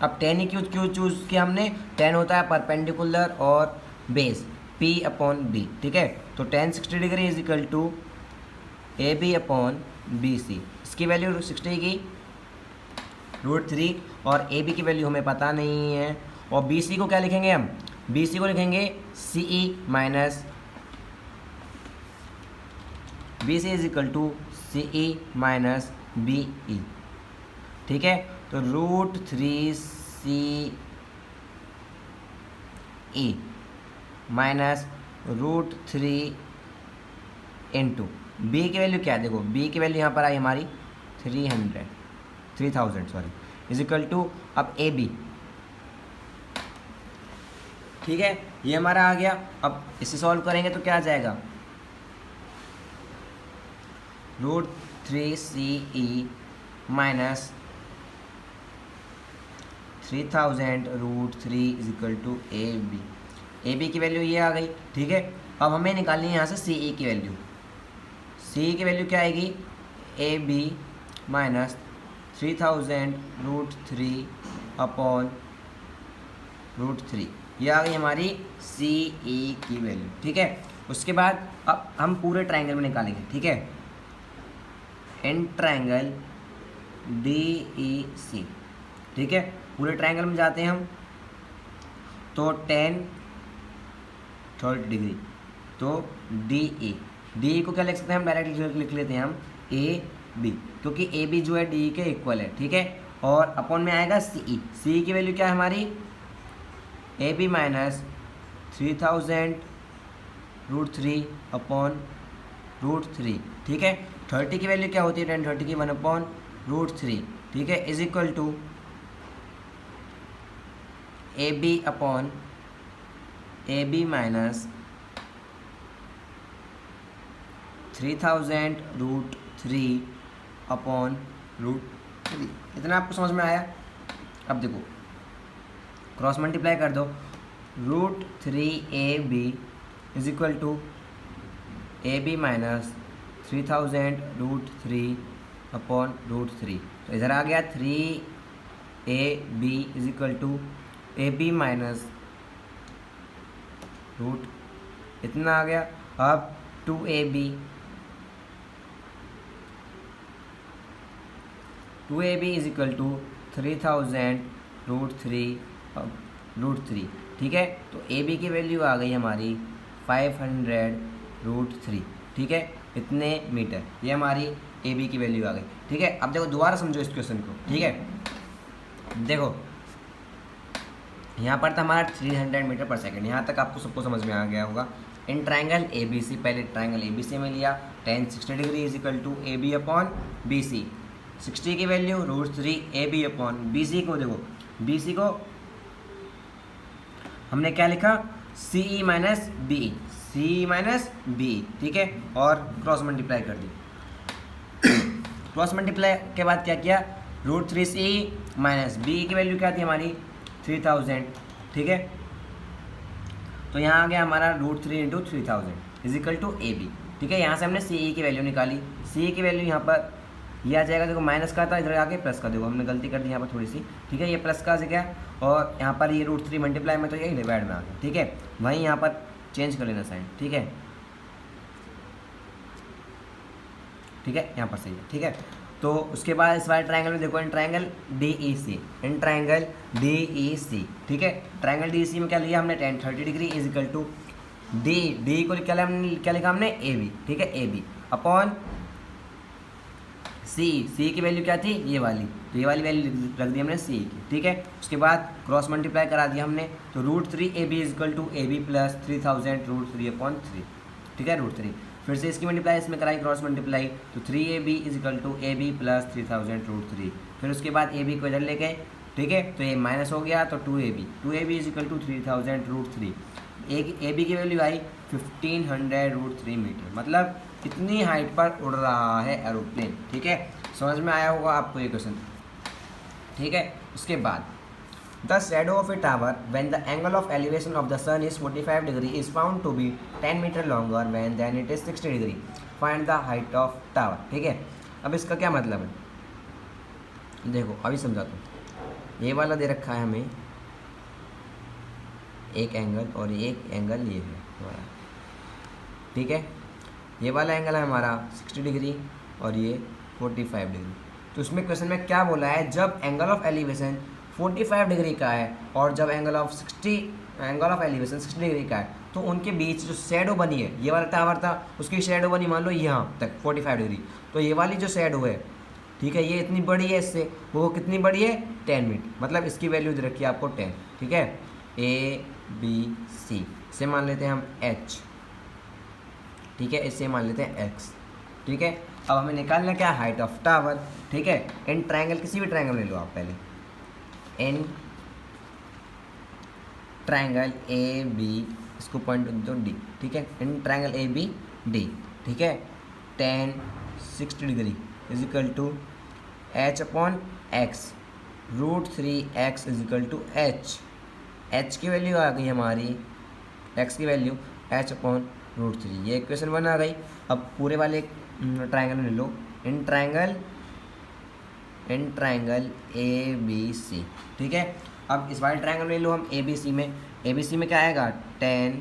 अब 10 ही क्यों चूज़ किया हमने, 10 होता है परपेंडिकुलर और बेस P/B। ठीक है, तो 10 60 degree is equal to AB/BC। इसकी वैल्यू 60 की √3 और AB की वैल्यू हमें पता नहीं है। और BC को क्या लिखेंगे हम, BC को लिखेंगे CE minus BC is equal to CE minus BE। ठीक है। तो √3 CE माइनस √3 इंटू बी की वैल्यू क्या है, देखो बी की वैल्यू यहाँ पर आई हमारी 3000 सॉरी, इज इक्वल टू अब ए बी, ठीक है, ये हमारा आ गया। अब इसे सॉल्व करेंगे तो क्या आ जाएगा, √3 CE minus 3000 √3 is equal to A B की वैल्यू ये आ गई, ठीक है। अब हमें निकालनी है यहाँ से सी ई की वैल्यू। सी ई की वैल्यू क्या आएगी, ए बी माइनस 3000 √3 अपॉन √3, ये आ गई हमारी सी ई की वैल्यू, ठीक है। उसके बाद अब हम पूरे ट्रायंगल में निकालेंगे, ठीक है, इन ट्रायंगल डी ई सी, ठीक है। पूरे ट्रायंगल में जाते हैं हम तो 10 30 डिग्री, तो डी ई को क्या लिख सकते हैं हम, डायरेक्ट लिख लेते हैं हम ए बी, क्योंकि ए बी जो है डी के इक्वल है, ठीक है। और अपॉन में आएगा सी ई की वैल्यू क्या है हमारी, ए बी माइनस 3000 √3 अपॉन √3, ठीक है। 30 की वैल्यू क्या होती है, 10 30 की 1 अपॉन √3, ठीक है, is equal to A B upon A B minus 3000 √3 upon √3। इतना आपको समझ में आया। अब देखो क्रॉस मल्टीप्लाई कर दो, √3 A B is equal to A B minus 3000 √3 upon √3, तो इधर आ गया 3 AB is equal to A B minus इतना आ गया। अब 2AB इज इक्वल टू 3000 √3, ठीक है। तो AB की वैल्यू आ गई हमारी 500 √3, ठीक है, इतने मीटर, ये हमारी AB की वैल्यू आ गई, ठीक है। अब देखो दोबारा समझो इस क्वेश्चन को, ठीक है। देखो यहाँ पर था हमारा 300 मीटर पर सेकंड, यहाँ तक आपको सबको समझ में आ गया होगा। इन ट्रायंगल ABC, पहले ट्रायंगल ABC में लिया, tan 60 degree is equal to AB upon BC, 60 की वैल्यू √3 AB अपॉन BC को, देखो BC को हमने क्या लिखा, CE माइनस BE, ठीक है, और क्रॉस मल्टीप्लाई कर दी। क्रॉस मल्टीप्लाई के बाद क्या किया, √3 CE माइनस BE की वैल्यू क्या थी हमारी 3000, ठीक है। तो यहाँ आ गया हमारा √3 into 3000 is equal to AB, ठीक है। यहाँ से हमने CE की वैल्यू निकाली, CE की वैल्यू यहाँ पर ये आ जाएगा, देखो माइनस का था, इधर आके प्लस का, देखो हमने गलती कर दी यहाँ पर थोड़ी सी, ठीक है, ये प्लस का आ गया, और यहाँ पर ये √3 मल्टीप्लाई में तो ये डिवाइड में आ गया, ठीक है। वहीं यहाँ पर चेंज कर लेना साइन, ठीक है, ठीक है, यहाँ पर सही है, ठीक है। तो उसके बाद इस वाले ट्रायंगल में देखो, इन ट्रायंगल DEC, ठीक है। ट्रायंगल DEC में क्या लिया हमने, tan 30 degree is equal to D को क्या लिखा हमने, AB, ठीक है, AB अपॉन सी की वैल्यू क्या थी, ये वाली, तो ये वाली वैल्यू रख दी हमने सी की, ठीक है। उसके बाद क्रॉस मल्टीप्लाई करा दिया हमने, तो √3 AB is equal to AB plus 3000 √3 upon 3, ठीक है, √3। फिर से इसकी मल्टीप्लाई इसमें कराई क्रॉस मल्टीप्लाई, तो 3AB is equal to AB plus 3000 √3। फिर उसके बाद AB को इधर ले गए, ठीक है, तो ये माइनस हो गया, तो 2AB is equal to 3000 √3। AB की वैल्यू आई 1500 √3 मीटर, मतलब कितनी हाइट पर उड़ रहा है एरोप्लेन, ठीक है। समझ में आया होगा आपको ये क्वेश्चन, ठीक है। उसके बाद the shadow of a tower when the angle of elevation of the sun is 45 degree is found to be 10 metre longer when then it is 60 degree, find the height of tower, ठीक है। अब इसका क्या मतलब है, देखो अभी समझाता हूँ। ये वाला दे रखा है हमें एक एंगल, और एक एंगल ये है हमारा, ठीक है। ये वाला एंगल है हमारा 60 डिग्री और ये 45 डिग्री। तो उसमें क्वेश्चन में क्या बोला है, जब एंगल ऑफ एलिवेशन 45 डिग्री का है और जब एंगल ऑफ एलिवेशन 60 डिग्री का है, तो उनके बीच जो शैडो बनी है, ये वाला टावर था, उसकी शैडो बनी मान लो यहाँ तक 45 डिग्री, तो ये वाली जो शैडो है, ठीक है, ये इतनी बड़ी है इससे, वो कितनी बड़ी है 10 मीटर, मतलब इसकी वैल्यू दे रखी है आपको 10। ठीक है, ए बी सी से मान लेते हैं हम एच। ठीक है, इससे मान लेते हैं एक्स। ठीक है, अब हमें निकालना क्या, हाइट ऑफ टावर। ठीक है, इन ट्रायंगल, किसी भी ट्रायंगल ले लो आप पहले, इन ट्रायंगल ए बी, इसको पॉइंट दो डी। ठीक है, in triangle A B D. ठीक है, tan 60 degree is equal to H upon x, √3x is equal to H. H की वैल्यू आ गई हमारी, एक्स की वैल्यू एच अपॉन √3, ये इक्वेशन 1 आ गई। अब पूरे वाले ट्रायंगल में ले लो, इन ट्रायंगल ए बी सी। ठीक है, अब इस वाले ट्रायंगल ले लो हम ए बी सी में, ए बी सी में क्या आएगा, tan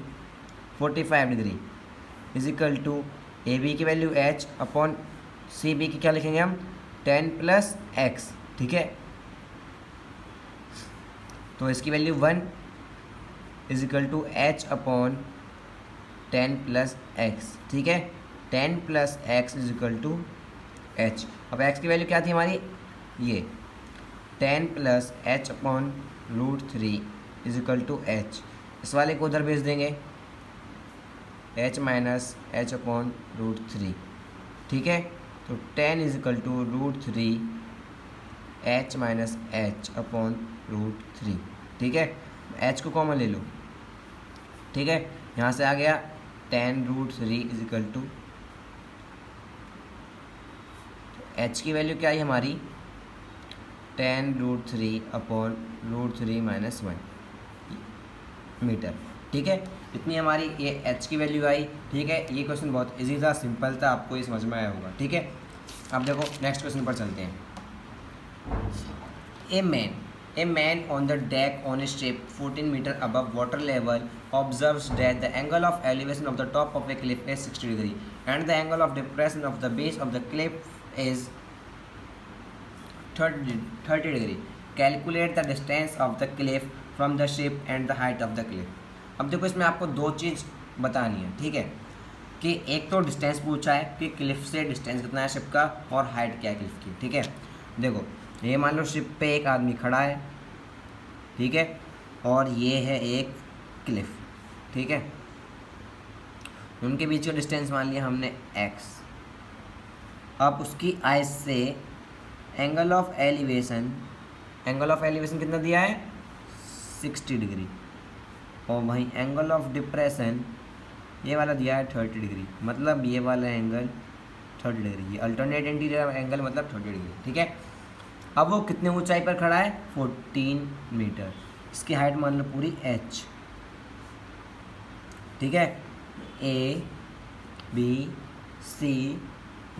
45 degree is equal to A B की value H upon C B की क्या लिखेंगे हम, 10 + x। ठीक है, तो इसकी value 1 is equal to H upon 10 + x। ठीक है, 10 + x is equal to H. अब x की वैल्यू क्या थी हमारी, ये 10 + h अपॉन √3 इज इक्वल टू एच। इस वाले को उधर भेज देंगे, h - h अपॉन √3। ठीक है, तो 10 is equal to √3 h - h अपॉन √3। ठीक है, h को कॉमन ले लो। ठीक है, यहाँ से आ गया 10 √3 इज इक्वल टू, h की वैल्यू क्या है हमारी, 10 √3 अपॉन √3 - 1 मीटर। ठीक है, इतनी हमारी ये h की वैल्यू आई। ठीक है, ये क्वेश्चन बहुत इजी था, सिंपल था, आपको ये समझ में आया होगा। ठीक है, अब देखो नेक्स्ट क्वेश्चन पर चलते हैं। A man on the deck on a ship 14 metre above water level observes that the angle of elevation of the top of a cliff is 60 degree and the angle of depression of the base of the cliff is 30 degree. Calculate the distance of the cliff from the ship and the height of the cliff. अब देखो इसमें आपको दो चीज़ बतानी है। ठीक है, कि एक तो डिस्टेंस पूछा है कि क्लिफ से डिस्टेंस कितना है शिप का, और हाइट क्या है क्लिफ की। ठीक है, देखो ये मान लो शिप पे एक आदमी खड़ा है। ठीक है, और ये है एक क्लिफ। ठीक है, उनके बीच का डिस्टेंस मान लिया हमने x। अब उसकी आइज से एंगल ऑफ एलिवेशन कितना दिया है, 60 डिग्री, और वहीं एंगल ऑफ डिप्रेशन ये वाला दिया है 30 डिग्री, मतलब ये वाला एंगल 30 डिग्री, ये अल्टरनेट इंटीरियर एंगल मतलब 30 डिग्री। ठीक है, अब वो कितने ऊंचाई पर खड़ा है, 14 मीटर। इसकी हाइट मान लो पूरी h। ठीक है, ए बी सी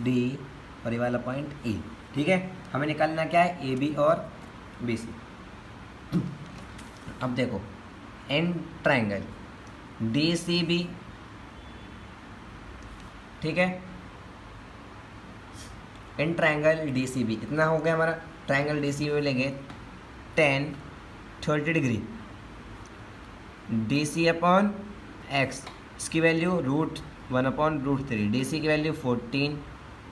डी और ये वाला पॉइंट ए। ठीक है, हमें निकालना क्या है, ए बी और बी सी। अब देखो in triangle D C B. ठीक है, in triangle D C B इतना हो गया हमारा। ट्रायंगल डी सी बी में लेंगे tan 30 degree D C upon x, इसकी वैल्यू √1 अपॉन √3, डी सी की वैल्यू 14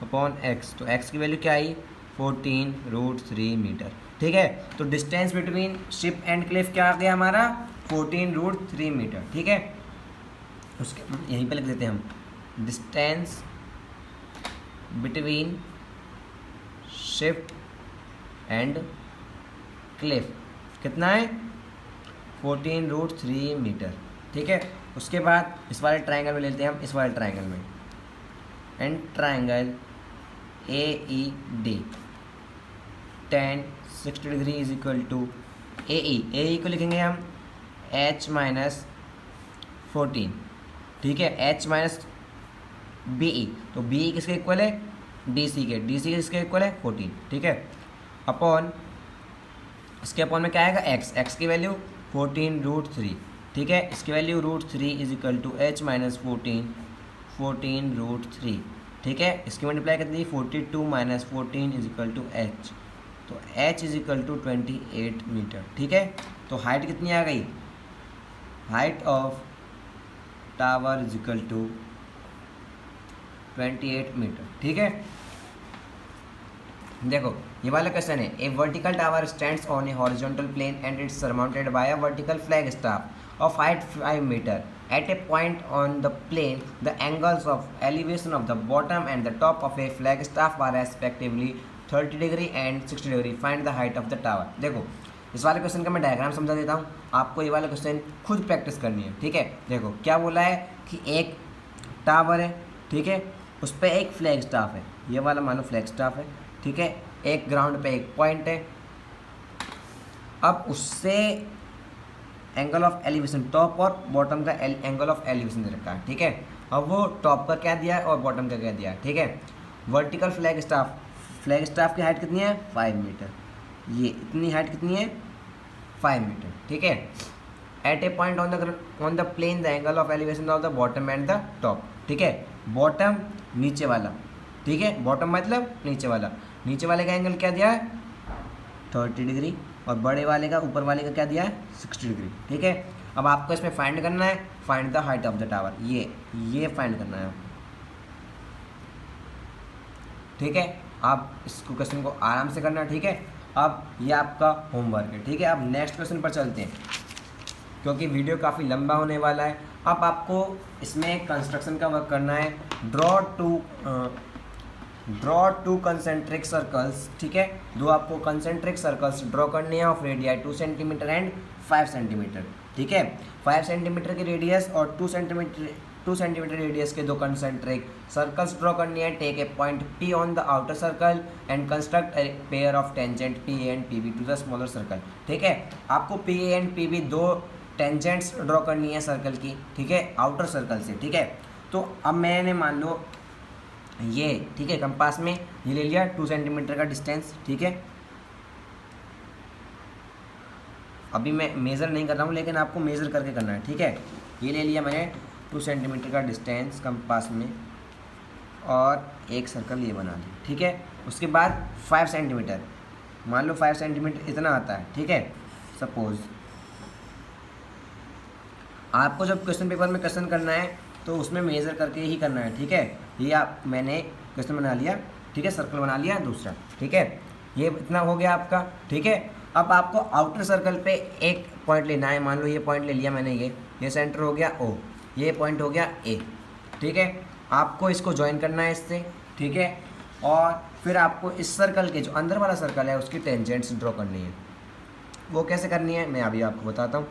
अपॉन एक्स, तो एक्स की वैल्यू क्या आई, 14 √3 मीटर। ठीक है, तो distance between ship and cliff क्या आ गया हमारा, 14 √3 मीटर। ठीक है, उसके यहीं पे लिख देते हैं हम, distance between ship and Cliff कितना है, 14 √3 मीटर। ठीक है, उसके बाद इस वाले ट्रायंगल में लेते हैं हम, इस वाले ट्रायंगल में and triangle A E D, tan 60 degree is equal to A E को लिखेंगे हम h - 14। ठीक है, h - बी ई, तो बी ई किसके इक्वल है, डी सी किसके इक्वल है, 14। ठीक है, अपॉन इसके अपॉन में क्या आएगा, x की वैल्यू 14 √3। ठीक है, इसकी value √3 is equal to h - 14 √3। ठीक है, इसकी मल्टीप्लाई कितनी, 42 - 14 इज इक्वल टू h, तो h is equal to 28 metre. ठीक है, तो हाइट कितनी आ गई, height of tower is equal to 28 metre. ठीक है, देखो ये वाला क्वेश्चन है, a vertical tower stands on a horizontal plane and it's surmounted by a vertical flag staff of height 5 metre at a point on the plane the angles of elevation of the bottom and the top of a flag staff are respectively 30 degree and 60 degree, find the height of the tower. देखो इस वाले question का मैं diagram समझा देता हूँ, आपको ये वाला क्वेश्चन खुद प्रैक्टिस करनी है, ठीक है। देखो क्या बोला है कि एक टावर है, ठीक है, उस पर एक फ्लैग स्टाफ है, ये वाला मानो फ्लैग स्टाफ है, ठीक है, एक ग्राउंड पे एक पॉइंट है। अब उससे एंगल ऑफ एलिवेशन टॉप और बॉटम का एंगल ऑफ एलिवेशन दे रखा है, ठीक है। अब वो टॉप का क्या दिया है और बॉटम का क्या दिया है, ठीक है। वर्टिकल फ्लैग स्टाफ की हाइट कितनी है 5 मीटर, ये इतनी हाइट कितनी है 5 मीटर, ठीक है। At a point on the plane the angle of elevation of the bottom and the top, ठीक है। बॉटम नीचे वाला, ठीक है, बॉटम मतलब नीचे वाले का एंगल क्या दिया है 30 डिग्री और बड़े वाले का ऊपर वाले का क्या दिया है 60 डिग्री, ठीक है। अब आपको इसमें फाइंड करना है, find the height of the tower, ये फाइंड करना है, ठीक है। आप इस क्वेश्चन को आराम से करना, ठीक है। अब ये आपका होमवर्क है, ठीक है। अब नेक्स्ट क्वेश्चन पर चलते हैं क्योंकि वीडियो काफ़ी लंबा होने वाला है। अब आपको इसमें कंस्ट्रक्शन का वर्क करना है, ड्रॉ टू कंसेंट्रिक सर्कल्स, ठीक है। दो आपको कंसेंट्रिक सर्कल्स ड्रॉ करने हैं of radii 2 centimetre and 5 centimetre, ठीक है। 5 सेंटीमीटर की रेडियस और 2 सेंटीमीटर रेडियस के दो कंसेंट्रिक सर्कल्स ड्रॉ करनी है। Take a point P on the outer circle and construct a pair of tangent PA and PB to the smaller circle, ठीक है। आपको PA एंड PB दो टेंजेंट्स ड्रॉ करनी है सर्कल की, ठीक है, आउटर सर्कल से, ठीक है। तो अब मैंने मान लो ये, ठीक है, कंपास में ये ले लिया 2 सेंटीमीटर का डिस्टेंस, ठीक है। अभी मैं मेज़र नहीं कर रहा हूँ लेकिन आपको मेज़र करके करना है, ठीक है। ये ले लिया मैंने 2 सेंटीमीटर का डिस्टेंस कंपास में और एक सर्कल ये बना लिया, ठीक है। उसके बाद 5 सेंटीमीटर, मान लो 5 सेंटीमीटर इतना आता है, ठीक है। सपोज आपको जब क्वेश्चन पेपर में क्वेश्चन करना है तो उसमें मेज़र करके ही करना है, ठीक है। ये मैंने क्वेश्चन बना लिया, ठीक है, सर्कल बना लिया दूसरा, ठीक है। ये इतना हो गया आपका, ठीक है। अब आपको आउटर सर्कल पे एक पॉइंट लेना है, मान लो ये पॉइंट ले लिया मैंने, ये सेंटर हो गया O, ये पॉइंट हो गया A, ठीक है। आपको इसको ज्वाइन करना है इससे, ठीक है। और फिर आपको इस सर्कल के जो अंदर वाला सर्कल है उसकी टेंजेंट्स ड्रॉ करनी है। वो कैसे करनी है मैं अभी आपको बताता हूँ।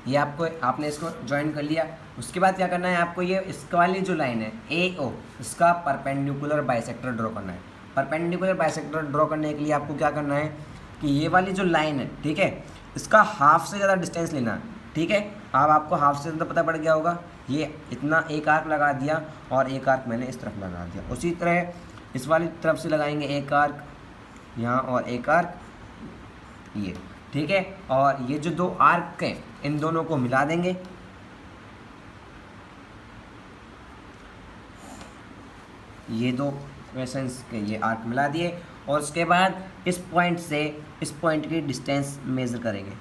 ये आपने इसको ज्वाइन कर लिया, उसके बाद क्या करना है आपको, ये इसका वाली जो लाइन है AO, इसका परपेंडिकुलर बाइसेक्टर ड्रॉ करना है। परपेंडिकुलर बाइसेक्टर ड्रॉ करने के लिए आपको क्या करना है कि ये वाली जो लाइन है, ठीक है, इसका हाफ से ज़्यादा डिस्टेंस लेना है, ठीक है। अब आपको हाफ से ज़्यादा पता पड़ गया होगा, ये इतना एक आर्क लगा दिया और एक आर्क मैंने इस तरफ लगा दिया। उसी तरह इस वाली तरफ से लगाएंगे एक आर्क यहाँ और एक आर्क ये, ठीक है। और ये जो दो आर्क हैं इन दोनों को मिला देंगे, ये दो क्वेश्चंस के ये आर्क मिला दिए और उसके बाद इस पॉइंट से इस पॉइंट की डिस्टेंस मेज़र करेंगे,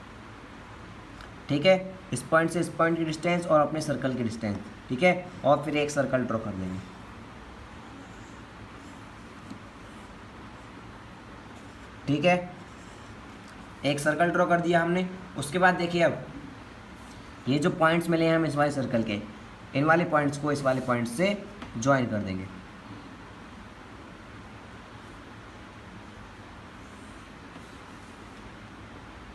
ठीक है। इस पॉइंट से इस पॉइंट की डिस्टेंस और अपने सर्कल की डिस्टेंस, ठीक है। और फिर एक सर्कल ड्रॉ कर देंगे, ठीक है। एक सर्कल ड्रॉ कर दिया हमने। उसके बाद देखिए अब ये जो पॉइंट्स मिले हैं हम इस वाले सर्कल के, इन वाले पॉइंट्स को इस वाले पॉइंट से ज्वाइन कर देंगे,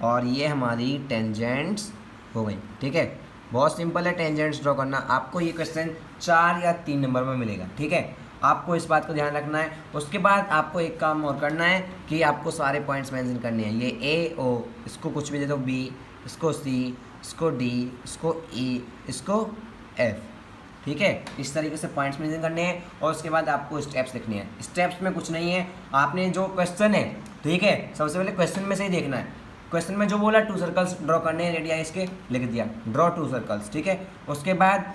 और ये हमारी टेंजेंट्स हो गई, ठीक है। बहुत सिंपल है टेंजेंट्स ड्रॉ करना। आपको ये क्वेश्चन 4 या 3 नंबर में मिलेगा, ठीक है। आपको इस बात को ध्यान रखना है। उसके बाद आपको एक काम और करना है कि आपको सारे पॉइंट्स मेंशन करने हैं। ये AO, इसको कुछ भी दे दो, B, इसको C, इसको D, इसको E, इसको F, ठीक है। इस तरीके से पॉइंट्स मेंशन करने हैं और उसके बाद आपको स्टेप्स लिखने हैं। स्टेप्स में कुछ नहीं है, आपने जो क्वेश्चन है, ठीक है, सबसे पहले क्वेश्चन में से ही देखना है। क्वेश्चन में जो बोला 2 सर्कल्स ड्रॉ करने हैं रेडियाई इसके, लिख दिया ड्रॉ 2 सर्कल्स, ठीक है। उसके बाद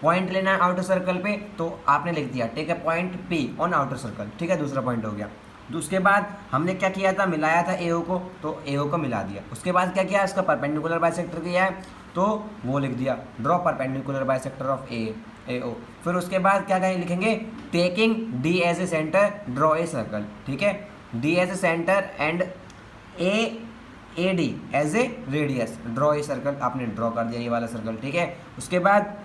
पॉइंट लेना है आउटर सर्कल पे, तो आपने लिख दिया take a point P on outer circle, ठीक है, दूसरा पॉइंट हो गया। उसके बाद हमने क्या किया था, मिलाया था AO को, तो AO को मिला दिया। उसके बाद क्या किया, इसका परपेंडिकुलर बाइसेक्टर किया है तो वो लिख दिया draw perpendicular bisector of A, A O. फिर उसके बाद क्या कहें लिखेंगे, taking D as a centre draw a circle, ठीक है, D as a centre and A D as a radius draw a circle, आपने ड्रॉ कर दिया ये वाला सर्कल, ठीक है। उसके बाद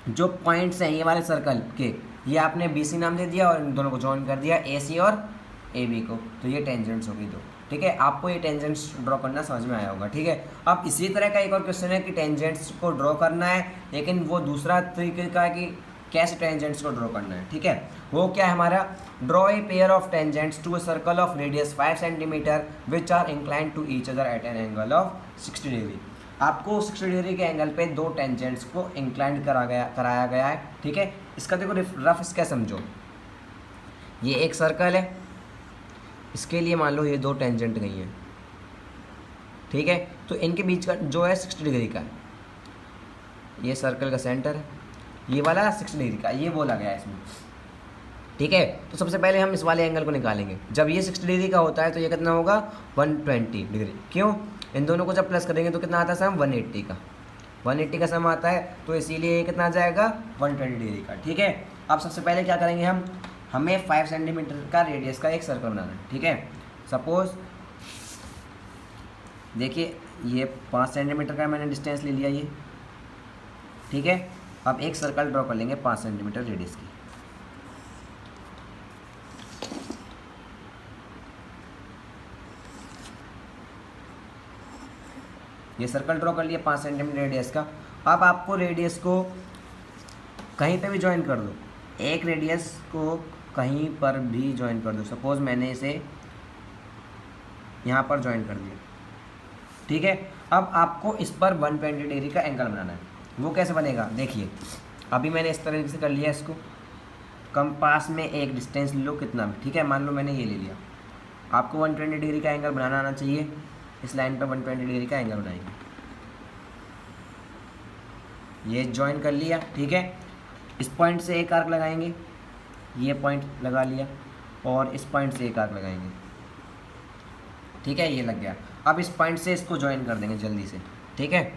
जो पॉइंट्स हैं ये वाले सर्कल के, ये आपने बी सी नाम दे दिया और इन दोनों को जॉइन कर दिया ए सी और ए बी को, तो ये टेंजेंट्स होगी दो, ठीक है। आपको ये टेंजेंट्स ड्रॉ करना समझ में आया होगा, ठीक है। अब इसी तरह का एक और क्वेश्चन है कि टेंजेंट्स को ड्रॉ करना है, लेकिन वो दूसरा तरीके का है कि कैसे टेंजेंट्स को ड्रॉ करना है, ठीक है। वो क्या है हमारा, draw a pair of tangents to a circle of radius 5 centimetre which are inclined to each other at an angle of 60 degree. आपको 60 डिग्री के एंगल पे दो टेंजेंट्स को इंक्लाइंड कराया गया है, ठीक है। इसका देखो रफ इसका समझो, ये एक सर्कल है, इसके लिए मान लो ये दो टेंजेंट गई हैं, ठीक है। तो इनके बीच का जो है 60 डिग्री का है, ये सर्कल का सेंटर है, ये वाला 60 डिग्री का, ये बोला गया है इसमें, ठीक है। तो सबसे पहले हम इस वाले एंगल को निकालेंगे। जब ये 60 डिग्री का होता है तो ये कितना होगा 120 डिग्री, क्यों, इन दोनों को जब प्लस करेंगे तो कितना आता है सम 180 का, 180 का सम आता है, तो इसीलिए ये कितना आ जाएगा 120 डिग्री का, ठीक है। अब सबसे पहले क्या करेंगे हम, हमें 5 सेंटीमीटर का रेडियस का एक सर्कल बनाना है, ठीक है। सपोज देखिए ये 5 सेंटीमीटर का मैंने डिस्टेंस ले लिया ये, ठीक है। अब एक सर्कल ड्रॉ कर लेंगे 5 सेंटीमीटर रेडियस की, ये सर्कल ड्रॉ कर लिया 5 सेंटीमीटर रेडियस का। अब आपको रेडियस को कहीं पे भी ज्वाइन कर दो, एक रेडियस को कहीं पर भी ज्वाइन कर दो। सपोज मैंने इसे यहाँ पर ज्वाइन कर दिया, ठीक है। अब आपको इस पर 120 डिग्री का एंगल बनाना है। वो कैसे बनेगा, देखिए अभी मैंने इस तरीके से कर लिया इसको, कंपास में एक डिस्टेंस ले लो कितना भी, ठीक है। मान लो मैंने ये ले लिया, आपको 120 डिग्री का एंगल बनाना आना चाहिए। इस लाइन पर 120 डिग्री का एंगल बनाएंगे, ये ज्वाइन कर लिया, ठीक है। इस पॉइंट से एक आर्क लगाएंगे, ये पॉइंट लगा लिया, और इस पॉइंट से एक आर्क लगाएंगे, ठीक है, ये लग गया। अब इस पॉइंट से इसको ज्वाइन कर देंगे जल्दी से, ठीक है।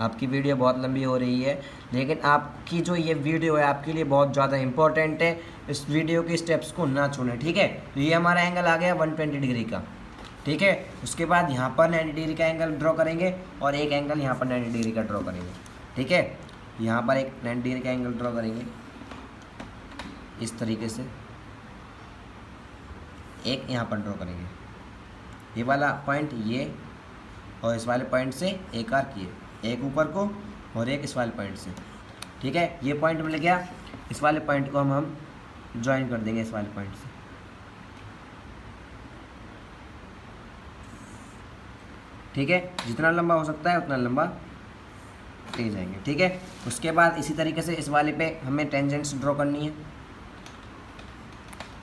आपकी वीडियो बहुत लंबी हो रही है, लेकिन आपकी जो ये वीडियो है आपके लिए बहुत ज़्यादा इंपॉर्टेंट है, इस वीडियो के स्टेप्स को ना छोड़ें, ठीक है। तो ये हमारा एंगल आ गया 120 डिग्री का, ठीक है। उसके बाद यहाँ पर 90 डिग्री का एंगल ड्रॉ करेंगे और एक एंगल यहाँ पर 90 डिग्री का ड्रॉ करेंगे, ठीक है। यहाँ पर एक 90 डिग्री का एंगल ड्रॉ करेंगे इस तरीके से, एक यहाँ पर ड्रॉ करेंगे, ये वाला पॉइंट ये, और इस वाले पॉइंट से एक आर्क ये, एक ऊपर को और एक इस वाले पॉइंट से, ठीक है। ये पॉइंट मिल गया, इस वाले पॉइंट को हम ज्वाइन कर देंगे इस वाले पॉइंट से, ठीक है। जितना लंबा हो सकता है उतना लंबा ले जाएंगे, ठीक है। उसके बाद इसी तरीके से इस वाले पे हमें टेंजेंट्स ड्रॉ करनी है,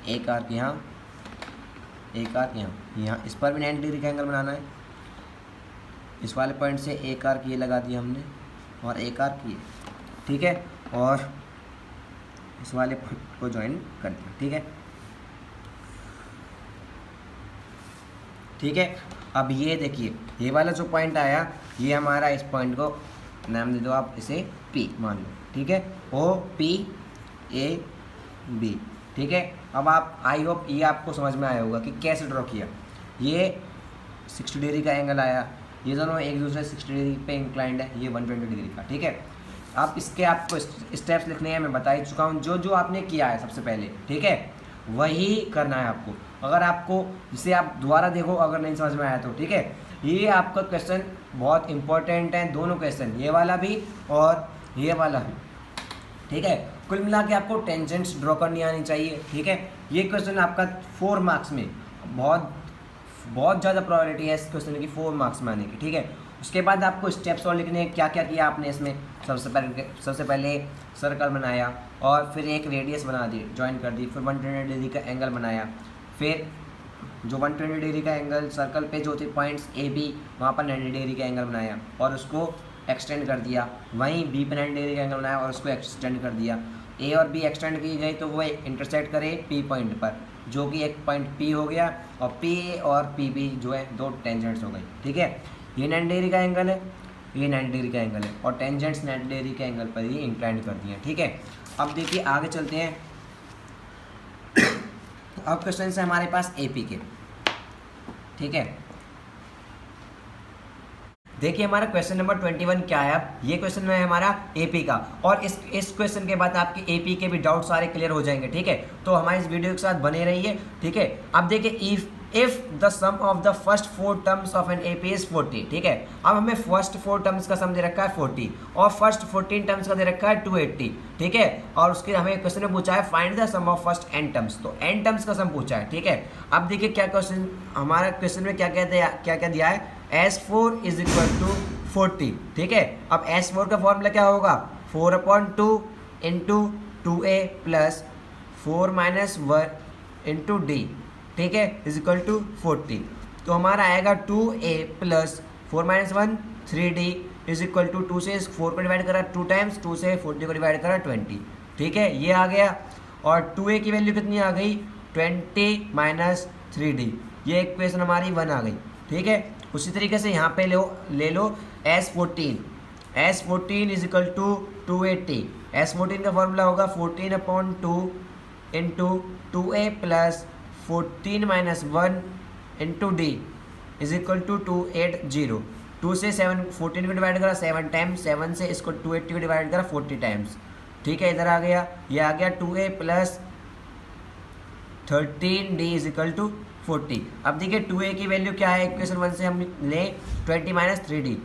एक आर्क यहाँ, एक आर्क यहाँ, यहाँ इस पर भी 90 डिग्री का एंगल बनाना है। इस वाले पॉइंट से एक आर्क ये लगा दिया हमने और एक आर्क ये, ठीक है, और इस वाले पॉइंट को ज्वाइन कर दिया, ठीक है, ठीक है। अब ये देखिए ये वाला जो पॉइंट आया, ये हमारा, इस पॉइंट को नाम दे दो आप इसे P मान लो, ठीक है, OPAB, ठीक है। अब आप आई होप ये आपको समझ में आया होगा कि कैसे ड्रॉ किया। ये 60 डिग्री का एंगल आया, ये दोनों एक दूसरे 60 डिग्री पे इंक्लाइंड है, ये 120 डिग्री का, ठीक है। आप इसके आपको स्टेप्स लिखने हैं, मैं बता ही चुका हूँ, जो जो आपने किया है सबसे पहले, ठीक है, वही करना है आपको। अगर आपको जिसे आप दोबारा देखो अगर नहीं समझ में आया तो, ठीक है। ये आपका क्वेश्चन बहुत इंपॉर्टेंट है, दोनों क्वेश्चन, ये वाला भी और ये वाला भी, ठीक है। कुल मिला के आपको टेंजेंट्स ड्रॉ करनी आनी चाहिए, ठीक है। ये क्वेश्चन आपका 4 मार्क्स में बहुत ज़्यादा प्रोबेबिलिटी है इस क्वेश्चन की 4 मार्क्स में आने की, ठीक है। उसके बाद आपको स्टेप्स और लिखने हैं, क्या क्या किया आपने इसमें। सबसे पहले सर्कल बनाया और फिर एक रेडियस बना दी, ज्वाइन कर दी, फिर 120 डिग्री का एंगल बनाया, फिर जो 120 डिग्री का एंगल सर्कल पे जो थे पॉइंट्स ए बी, वहाँ पर 90 डिग्री का एंगल बनाया और उसको एक्सटेंड कर दिया। वहीं बी पे 90 डिग्री का एंगल बनाया और उसको एक्सटेंड कर दिया। ए और बी एक्सटेंड की गई तो वो इंटरसेक्ट करे पी पॉइंट पर, जो कि एक पॉइंट पी हो गया, और पी ए और पी बी जो है दो टेंजेंट्स हो गई, ठीक है। ये 90 डिग्री का एंगल है, ये 90 डिग्री का एंगल है और टेंजेंट्स 90 डिग्री के एंगल पर ही इंक्लाइंड कर दिए हैं, ठीक है। अब देखिए आगे चलते हैं। अब क्वेश्चन है हमारे पास एपी के, ठीक है। देखिए हमारा क्वेश्चन नंबर 21 क्या है। अब ये क्वेश्चन है हमारा एपी का, और इस क्वेश्चन के बाद आपके एपी के भी डाउट सारे क्लियर हो जाएंगे, ठीक है। तो हमारे इस वीडियो के साथ बने रहिए, ठीक है। अब देखिए if the sum of the first 4 terms of an AP is 40, ठीक है। अब हमें फर्स्ट 4 टर्म्स का सम दे रखा है 40 और फर्स्ट 14 टर्म्स का दे रखा है 280, ठीक है। और उसके हमें क्वेश्चन में पूछा है find the sum of first n terms, तो n टर्म्स का सम पूछा है, ठीक है। अब देखिए क्या क्वेश्चन हमारा क्वेश्चन में क्या क्या दिया है, S4 इज इक्वल टू 40, ठीक है। अब S4 का फॉर्मूला क्या होगा, 4/2 into 2a plus 4 - 1 into d, ठीक है, इज इक्वल टू 40। तो हमारा आएगा 2a plus 4 - 1 3d is equal to 2 से 4 को डिवाइड करा 2 टाइम्स, 2 से 40 को डिवाइड करा 20, ठीक है, ये आ गया। और 2a की वैल्यू कितनी आ गई, 20 - 3d, ये इक्वेशन हमारी 1 आ गई, ठीक है। उसी तरीके से यहाँ पे ले लो S14 is equal to 280। S14 का फॉर्मूला होगा 14/2 into 2a plus 14 - 1 into d is equal to 280। 2 से 7 14 को डिवाइड करा 7 टाइम्स, 7 से इसको 280 को डिवाइड करा 40 टाइम्स, ठीक है, इधर आ गया, ये आ गया 2a plus 13d is equal to 40। अब देखिए 2a की वैल्यू क्या है, इक्वेशन 1 से हम लें 20 - 3d,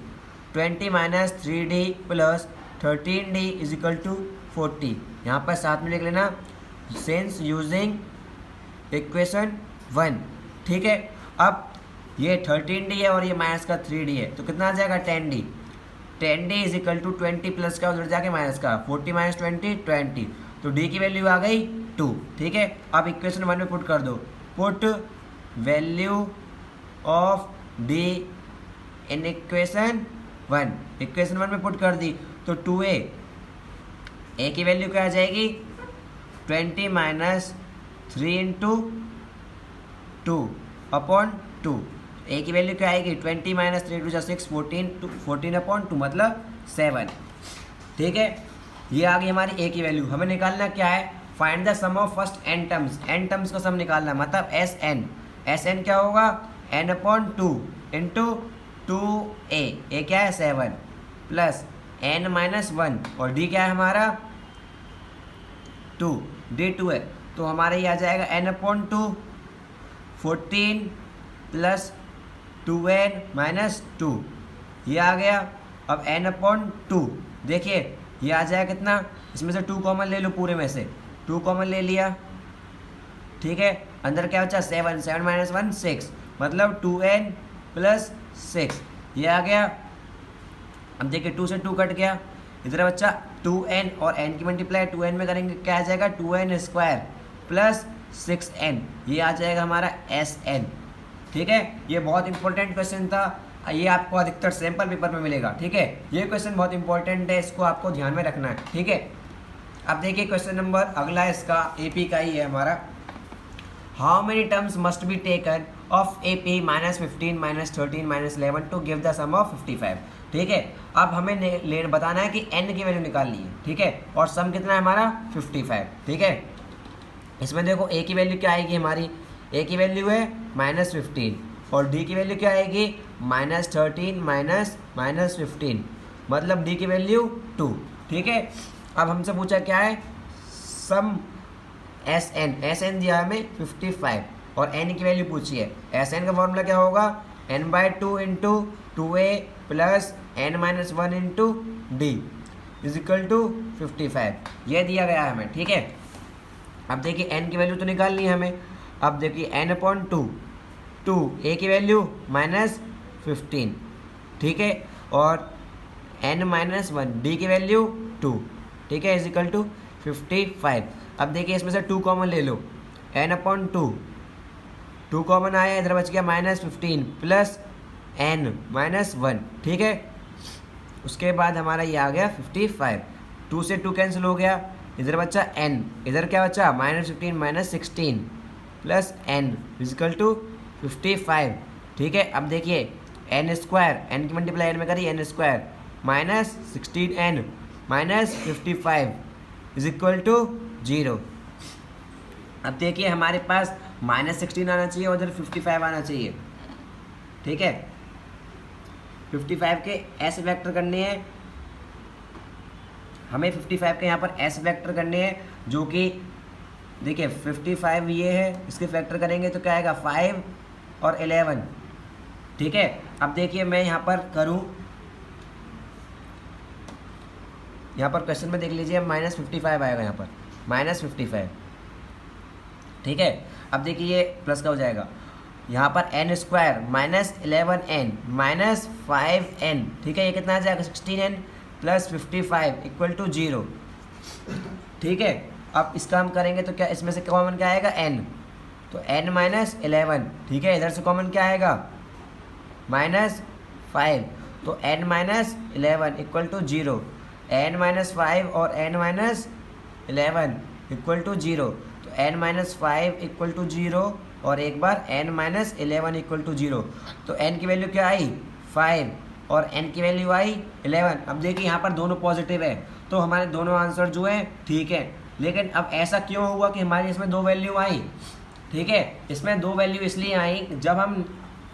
20 - 3d plus 13d is equal to 40। यहाँ पर साथ में लिख लेना सिंस यूजिंग इक्वेशन 1, ठीक है। अब ये 13d है और ये माइनस का 3d है, तो कितना आ जाएगा 10d। 10d is equal to 20 plus का उधर जाके माइनस का 40 - 20 20, तो d की वैल्यू आ गई 2, ठीक है। अब इक्वेशन 1 में पुट कर दो, put value of d in equation 1, equation 1 में पुट कर दी तो 2a की वैल्यू क्या आ जाएगी 20 - 3 इंटू 2/2, a की वैल्यू क्या आएगी 20 - 3 × 6 14/2 मतलब 7, ठीक है। ये आ गई हमारी a की वैल्यू। हमें निकालना क्या है, find the sum of first n terms, n terms का सम निकालना, मतलब SN क्या होगा n/2 इंटू 2a क्या है 7 प्लस n - 1 और d क्या है हमारा 2, d2 है, तो हमारा ये आ जाएगा n/2 14 प्लस 2n - 2, ये आ गया। अब n/2 देखिए ये आ जाएगा कितना, इसमें से 2 कॉमन ले लो, पूरे में से 2 कॉमन ले लिया, ठीक है। अंदर क्या बचा 7 - 1 6, मतलब 2n प्लस 6, ये आ गया। अब देखिए 2 से 2 कट गया, इधर बच्चा 2n और n की मल्टीप्लाई 2n में करेंगे क्या आ जाएगा 2n² प्लस 6n, ये आ जाएगा हमारा SN, ठीक है। ये बहुत इंपॉर्टेंट क्वेश्चन था, ये आपको अधिकतर सैम्पल पेपर में मिलेगा, ठीक है। ये क्वेश्चन बहुत इंपॉर्टेंट है, इसको आपको ध्यान में रखना है, ठीक है। अब देखिए क्वेश्चन नंबर अगला इसका AP का ही है हमारा। How many terms must be taken of AP -15 -13 -11 to give the sum of 55, ठीक है। अब हमें बताना है कि n की वैल्यू निकालनी है, ठीक है, और सम कितना है हमारा 55, ठीक है। इसमें देखो a की वैल्यू क्या आएगी हमारी, a की वैल्यू है -15 और d की वैल्यू क्या आएगी -13 -15, मतलब d की वैल्यू 2, ठीक है। अब हमसे पूछा क्या है सम SN दिया है हमें 55 और n की वैल्यू पूछी है। SN का फॉर्मूला क्या होगा n/2 into 2a plus n - 1 into d is equal to 55, ये दिया गया है हमें, ठीक है। अब देखिए n की वैल्यू तो निकालनी है हमें। अब देखिए n/2 a की वैल्यू -15, ठीक है, और n - 1 d की वैल्यू 2, ठीक है, इज इक्वल टू 55। अब देखिए इसमें से 2 कॉमन ले लो, n/2 2 कॉमन आया, इधर बच गया -15 प्लस n - 1, ठीक है। उसके बाद हमारा ये आ गया 55, 2 से 2 कैंसिल हो गया, इधर बचा n, इधर क्या बचा -15 -16 plus n is equal to 55, ठीक है। अब देखिए n² n की मल्टीप्लाई n में करी n² minus 16n minus 55 is equal to 0। अब देखिए हमारे पास -16 आना चाहिए, उधर 55 आना चाहिए, ठीक है। 55 के एस वेक्टर करने हैं हमें, 55 के यहाँ पर एस वेक्टर करने हैं, जो कि देखिए 55 ये है, इसके फैक्टर करेंगे तो क्या आएगा 5 और 11, ठीक है। अब देखिए मैं यहाँ पर करूँ, यहाँ पर क्वेश्चन में देख लीजिए -55 आएगा, यहाँ पर -55, ठीक है। अब देखिए ये प्लस का हो जाएगा, यहाँ पर n square -11n minus 5n, ठीक है। ये कितना आ जाएगा 16n प्लस 55 इक्वल टू 0, ठीक है। अब इसका हम करेंगे तो क्या इसमें से कॉमन क्या आएगा n, तो n माइनस 11, ठीक है। इधर से कॉमन क्या आएगा -5, तो n minus 11 equal to 0, n minus 5 और n माइनस 11 इक्वल टू 0, तो n माइनस 5 इक्वल टू 0 और एक बार n माइनस 11 इक्वल टू 0, तो n की वैल्यू क्या आई 5 और n की वैल्यू आई 11। अब देखिए यहाँ पर दोनों पॉजिटिव है, तो हमारे दोनों आंसर जो है ठीक है। लेकिन अब ऐसा क्यों हुआ कि हमारी इसमें 2 वैल्यू आई, ठीक है। इसमें 2 वैल्यू इसलिए आई जब हम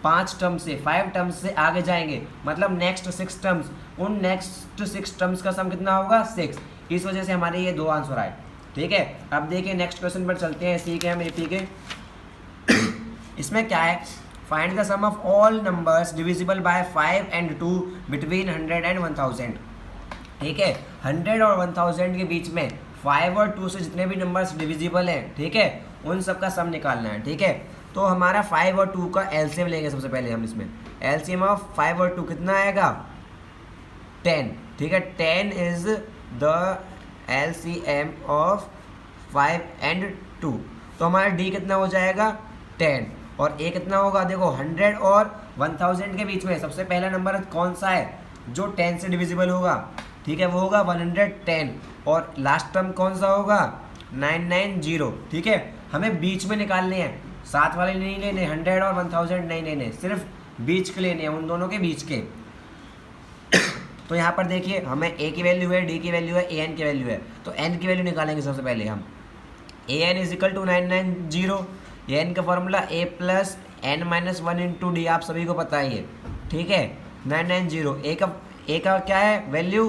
5 टर्म्स से 5 टर्म्स से आगे जाएंगे, मतलब नेक्स्ट 6 टर्म्स, उन नेक्स्ट 6 टर्म्स का सम कितना होगा 6, इस वजह से हमारे ये 2 आंसर आए, ठीक है। अब देखिए नेक्स्ट क्वेश्चन पर चलते हैं, सी के हम एपी के। इसमें क्या है, find the sum of all numbers divisible by 5 and 2 between 100 and 1000, ठीक है। 100 और 1000 के बीच में 5 और 2 से जितने भी नंबर्स डिविजिबल हैं, ठीक है, उन सब का सम निकालना है, ठीक है। तो हमारा 5 और 2 का एलसीएम लेंगे सबसे पहले हम। इसमें एलसीएम ऑफ 5 और 2 कितना आएगा 10, ठीक है। 10 is the LCM of 5 and 2, तो हमारा डी कितना हो जाएगा 10 और ए कितना होगा, देखो 100 और 1000 के बीच में सबसे पहला नंबर कौन सा है जो 10 से डिविजिबल होगा, ठीक है, वो होगा 110, और लास्ट टर्म कौन सा होगा 990, ठीक है। हमें बीच में निकालने हैं, साथ वाले नहीं लेने, 100 और 1000 नहीं लेने, सिर्फ बीच के लेने हैं, उन दोनों के बीच के। तो यहाँ पर देखिए हमें ए की वैल्यू है, डी की वैल्यू है, ए एन की वैल्यू है, तो एन की वैल्यू निकालेंगे सबसे पहले हम। A N is equal to 990, A N का formula A plus N minus 1 into D, आप सभी को पता ही है, ठीक है। 990 ए का क्या है वैल्यू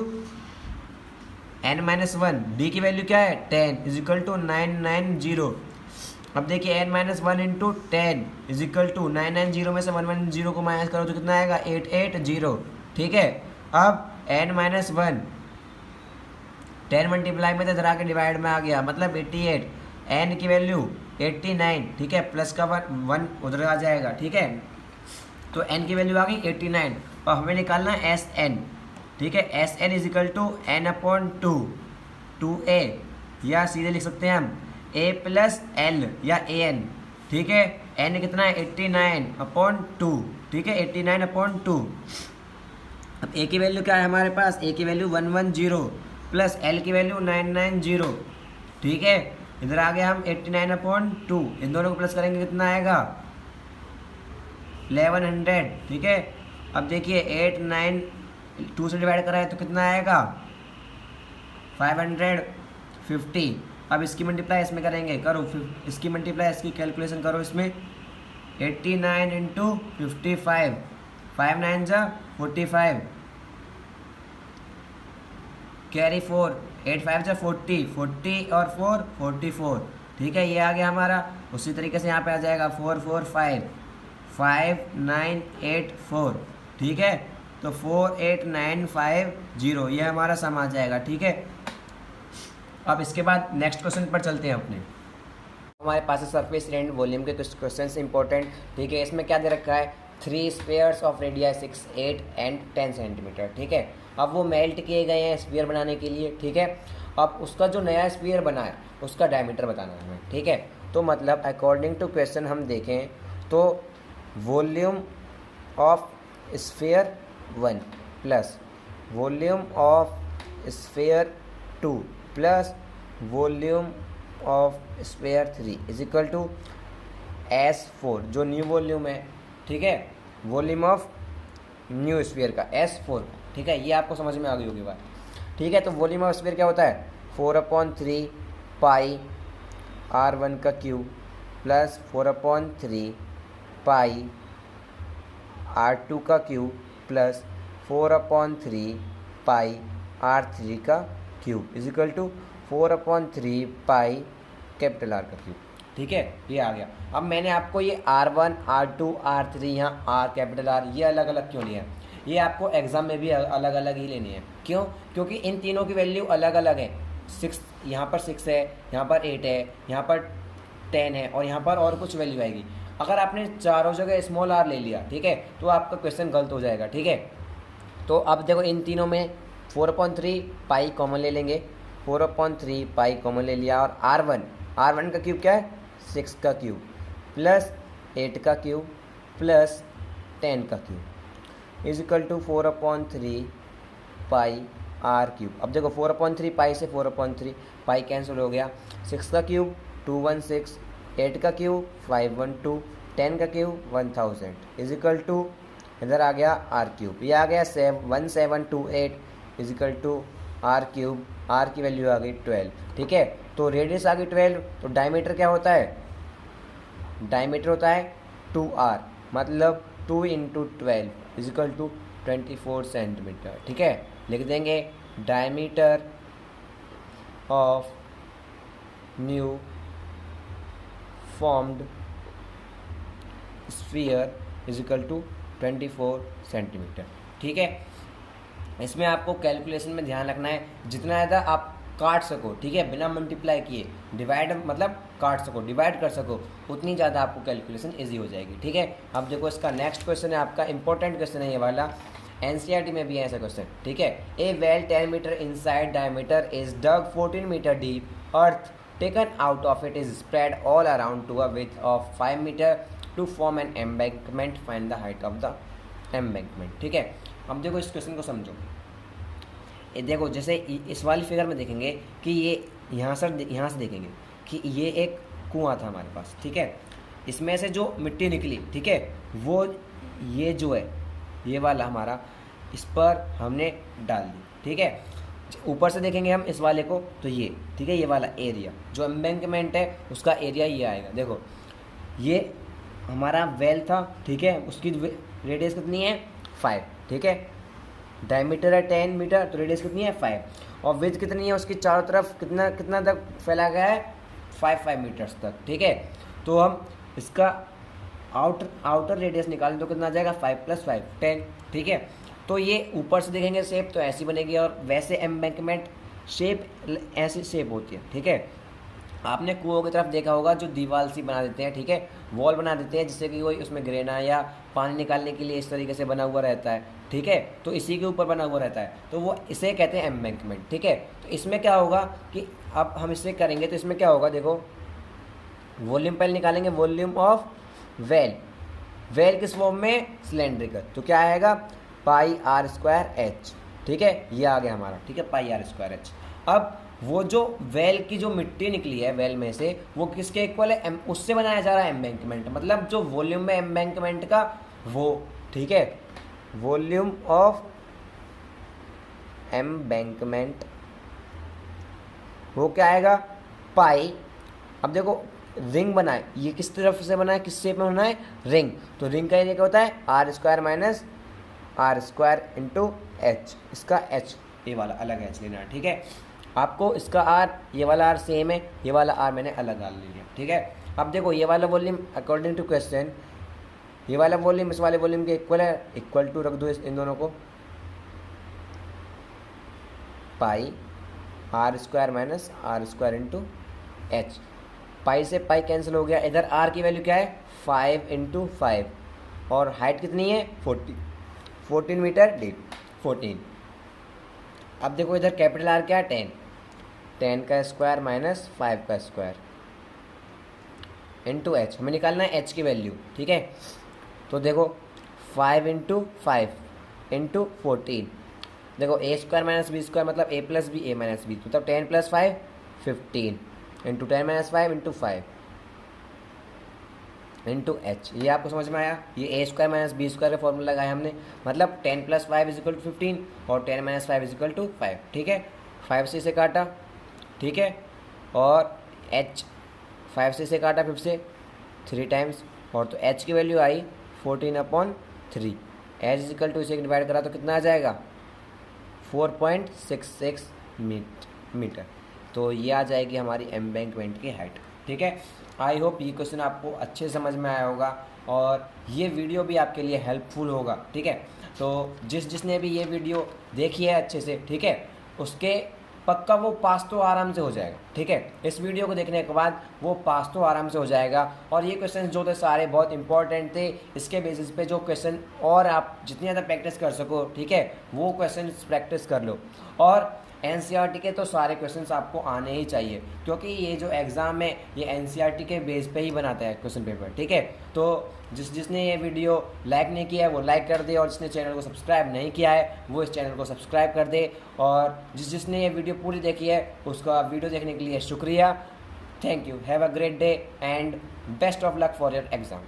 n माइनस 1, डी की वैल्यू क्या है 10 इज इक्वल टू 990। अब देखिए n minus 1 into 10 is equal to 990 में से 110 को माइनस करो तो कितना आएगा 880, ठीक है। अब n माइनस 1 10 मल्टीप्लाई में तो इधर आके डिवाइड में आ गया, मतलब 88, n की वैल्यू 89, ठीक है, प्लस का 1 उधर आ जाएगा, ठीक है। तो n की वैल्यू आ गई 89 और हमें निकालना है एस एन, ठीक है। S n is equal to n upon 2a, या सीधे लिख सकते हैं हम a प्लस एल या ए एन, ठीक है। n कितना है 89 अपॉन 2, ठीक है, 89 अपॉन 2। अब a की वैल्यू क्या है हमारे पास, a की वैल्यू 110 प्लस l की वैल्यू 990, ठीक है। इधर आ गया हम 89 अपॉन 2, इन दोनों को प्लस करेंगे कितना आएगा 1100, ठीक है। अब देखिए 8 9 2 से डिवाइड करा है तो कितना आएगा 550। अब इसकी मल्टीप्लाई इसमें करेंगे, करो इसकी मल्टीप्लाई, इसकी कैलकुलेशन करो इसमें। 89 इंटू 55, 5 9 जा 45, कैरी 4, 8 5 जा 40, 40 और 4 44, ठीक है। ये आ गया हमारा। उसी तरीके से यहाँ पे आ जाएगा 4 4 5 5 9 8 4, ठीक है। तो 48950 ये हमारा सम आ जाएगा, ठीक है। अब इसके बाद नेक्स्ट क्वेश्चन पर चलते हैं अपने। हमारे पास सरफेस एंड वॉल्यूम के कुछ क्वेश्चन इंपॉर्टेंट, ठीक है। इसमें क्या दे रखा है 3 spheres of radius 6 8 and 10 centimetre, ठीक है। अब वो मेल्ट किए गए हैं स्फीयर बनाने के लिए, ठीक है। अब उसका जो नया स्फीयर बना है उसका डायमीटर बताना है हमें, ठीक है। तो मतलब अकॉर्डिंग टू क्वेश्चन हम देखें तो volume of sphere 1 plus volume of sphere 2 plus volume of sphere 3 is equal to S4 जो न्यू वॉल्यूम है, ठीक है, वॉल्यूम ऑफ न्यू स्फीयर का S4 ठीक है, ये आपको समझ में आ गई होगी बात। ठीक है, तो वॉल्यूम ऑफ स्फीयर क्या होता है 4/3 पाई r1 का क्यूब प्लस 4/3 पाई r2 का क्यूब प्लस 4/3 पाई r3 का cube is equal to 4/3 pi capital R का क्यूब। ठीक है, ये आ गया। अब मैंने आपको ये R1 R2 R3 यहाँ R कैपिटल R ये अलग अलग क्यों लिया है, ये आपको एग्जाम में भी अलग अलग ही लेनी है। क्यों? क्योंकि इन तीनों की वैल्यू अलग अलग है। 6 यहाँ पर 6 है, यहाँ पर 8 है, यहाँ पर 10 है और यहाँ पर और कुछ वैल्यू आएगी। अगर आपने चारों जगह स्मॉल r ले लिया, ठीक है, तो आपका क्वेश्चन गलत हो जाएगा। ठीक है, तो अब देखो इन तीनों में 4/3 पाई कॉमन ले लेंगे, 4/3 पाई कॉमन ले लिया और R1 का क्यूब क्या है 6 का क्यूब प्लस 8 का क्यूब प्लस 10 का cube is equal to 4/3 pi R cube. अब देखो 4/3 पाई से 4/3 पाई कैंसिल हो गया, 6 का क्यूब 216, 8 का क्यूब 512, 10 का क्यूब 1000 इज इक्वल टू इधर आ गया R क्यूब, ये आ गया 1728 is equal to R cube. R की वैल्यू आ गई 12। ठीक है, तो रेडियस आ गई 12, तो डायमीटर क्या होता है, डायमीटर होता है 2R, मतलब 2 × 12 इज इक्वल टू 24 सेंटीमीटर। ठीक है, लिख देंगे diameter of new formed sphere is equal to 24 centimetre. ठीक है, इसमें आपको कैलकुलेशन में ध्यान रखना है जितना ज़्यादा आप काट सको, ठीक है, बिना मल्टीप्लाई किए, डिवाइड मतलब काट सको, डिवाइड कर सको, उतनी ज़्यादा आपको कैलकुलेशन इजी हो जाएगी। ठीक है, अब देखो इसका नेक्स्ट क्वेश्चन है आपका इंपॉर्टेंट क्वेश्चन है ये वाला, एनसीईआरटी में भी है ऐसा क्वेश्चन। ठीक है, a well 10 metre inside diameter is dug 14 metre deep, earth taken out of it is spread all around to a width of 5 metre to form an embankment, find the height of the embankment. ठीक है, अब देखो इस question को समझो। ये देखो जैसे इस वाली फिगर में देखेंगे कि ये यहाँ से देखेंगे कि ये एक कुआं था हमारे पास। ठीक है, इसमें से जो मिट्टी निकली, ठीक है, वो ये जो है ये वाला हमारा इस पर हमने डाल दी। ठीक है, ऊपर से देखेंगे हम इस वाले को तो ये, ठीक है, ये वाला एरिया जो एम्बैंकमेंट है उसका एरिया ये आएगा। देखो ये हमारा वेल था, ठीक है, उसकी रेडियस कितनी है 5, ठीक है, डायमीटर है 10 मीटर तो रेडियस कितनी है 5 और विड्थ कितनी है उसकी चारों तरफ कितना तक फैला गया है 5 मीटर्स तक। ठीक है, तो हम इसका आउटर रेडियस निकालें तो कितना आ जाएगा 5 + 5 10। ठीक है, तो ये ऊपर से देखेंगे शेप तो ऐसी बनेगी और वैसे एम्बैंकमेंट शेप ऐसी शेप होती है। ठीक है, आपने कुओं की तरफ देखा होगा जो दीवार सी बना देते हैं, ठीक है, वॉल बना देते हैं जिससे कि कोई उसमें गिरे ना या पानी निकालने के लिए इस तरीके से बना हुआ रहता है। ठीक है, तो इसी के ऊपर बना हुआ रहता है तो वो इसे कहते हैं एम्बैंकमेंट। ठीक है, तो इसमें क्या होगा कि अब हम इसे करेंगे तो इसमें क्या होगा, देखो वॉल्यूम पहले निकालेंगे, वॉल्यूम ऑफ वेल किस फॉर्म में सिलेंड्रिकल, तो क्या आएगा πr²h। ठीक है, ये आ गया हमारा, ठीक है, πr²h। अब वो जो वेल की जो मिट्टी निकली है वेल में से वो किसके इक्वल है, उससे बनाया जा रहा है एम्बैंकमेंट, मतलब जो वॉल्यूम में एम्बैंकमेंट का वो। ठीक है, वॉल्यूम ऑफ एम्बैंकमेंट वो क्या आएगा पाई। अब देखो रिंग बना है, ये किस तरफ से बना है, किस शेप में बना है रिंग, तो रिंग का एरिया क्या होता है r² - r² × h, इसका h ये वाला अलग h लेना है। ठीक है, आपको इसका r ये वाला r सेम है, ये वाला r मैंने अलग r ले लिया। ठीक है, अब देखो ये वाला वॉल्यूम अकॉर्डिंग टू क्वेश्चन ये वाला वॉल्यूम इस वाले वॉल्यूम के इक्वल है, इक्वल टू रख दो इन दोनों को, पाई r² - r² × h। पाई से पाई कैंसिल हो गया, इधर r की वैल्यू क्या है 5 × 5 और हाइट कितनी है 14 मीटर डीप 14। अब देखो इधर कैपिटल R क्या है 10 का स्क्वायर माइनस 5 का स्क्वायर इंटू h, हमें निकालना है h की वैल्यू। ठीक है, तो देखो 5 × 5 × 14, देखो a² - b² मतलब a + b a - b, मतलब 10 + 5 15 × 10 - 5 × 5 इंटू एच। ये आपको समझ में आया। ये ए स्क्वायर माइनस बी स्क्वायर का फॉर्मूला लगाया हमने, मतलब 10 + 5 = 15 और 10 - 5 = 5। ठीक है, 5 से इसे काटा, ठीक है, और एच 5 से इसे काटा फिर से 3 टाइम्स, और तो एच की वैल्यू आई 14/3। एच इजिकल टू इसे डिवाइड करा तो कितना आ जाएगा 4.66 मीटर। तो ये आ जाएगी हमारी एम्बैंकमेंट की हाइट। ठीक है, आई होप ये क्वेश्चन आपको अच्छे से समझ में आया होगा और ये वीडियो भी आपके लिए हेल्पफुल होगा। ठीक है, तो जिसने भी ये वीडियो देखी है अच्छे से, ठीक है, उसके पक्का वो पास तो आराम से हो जाएगा। ठीक है, इस वीडियो को देखने के बाद वो पास तो आराम से हो जाएगा। और ये क्वेश्चन जो थे सारे बहुत इंपॉर्टेंट थे। इसके बेसिस पे जो क्वेश्चन और आप जितनी ज़्यादा प्रैक्टिस कर सको, ठीक है, वो क्वेश्चन प्रैक्टिस कर लो। और एनसीईआरटी के तो सारे क्वेश्चंस आपको आने ही चाहिए, क्योंकि ये जो एग्ज़ाम है ये एनसीईआरटी के बेस पे ही बनाता है क्वेश्चन पेपर। ठीक है, तो जिसने ये वीडियो लाइक नहीं किया है वो लाइक कर दे, और जिसने चैनल को सब्सक्राइब नहीं किया है वो इस चैनल को सब्सक्राइब कर दे। और जिसने ये वीडियो पूरी देखी है उसका वीडियो देखने के लिए शुक्रिया। Thank you, have a great day and best of luck for your exam.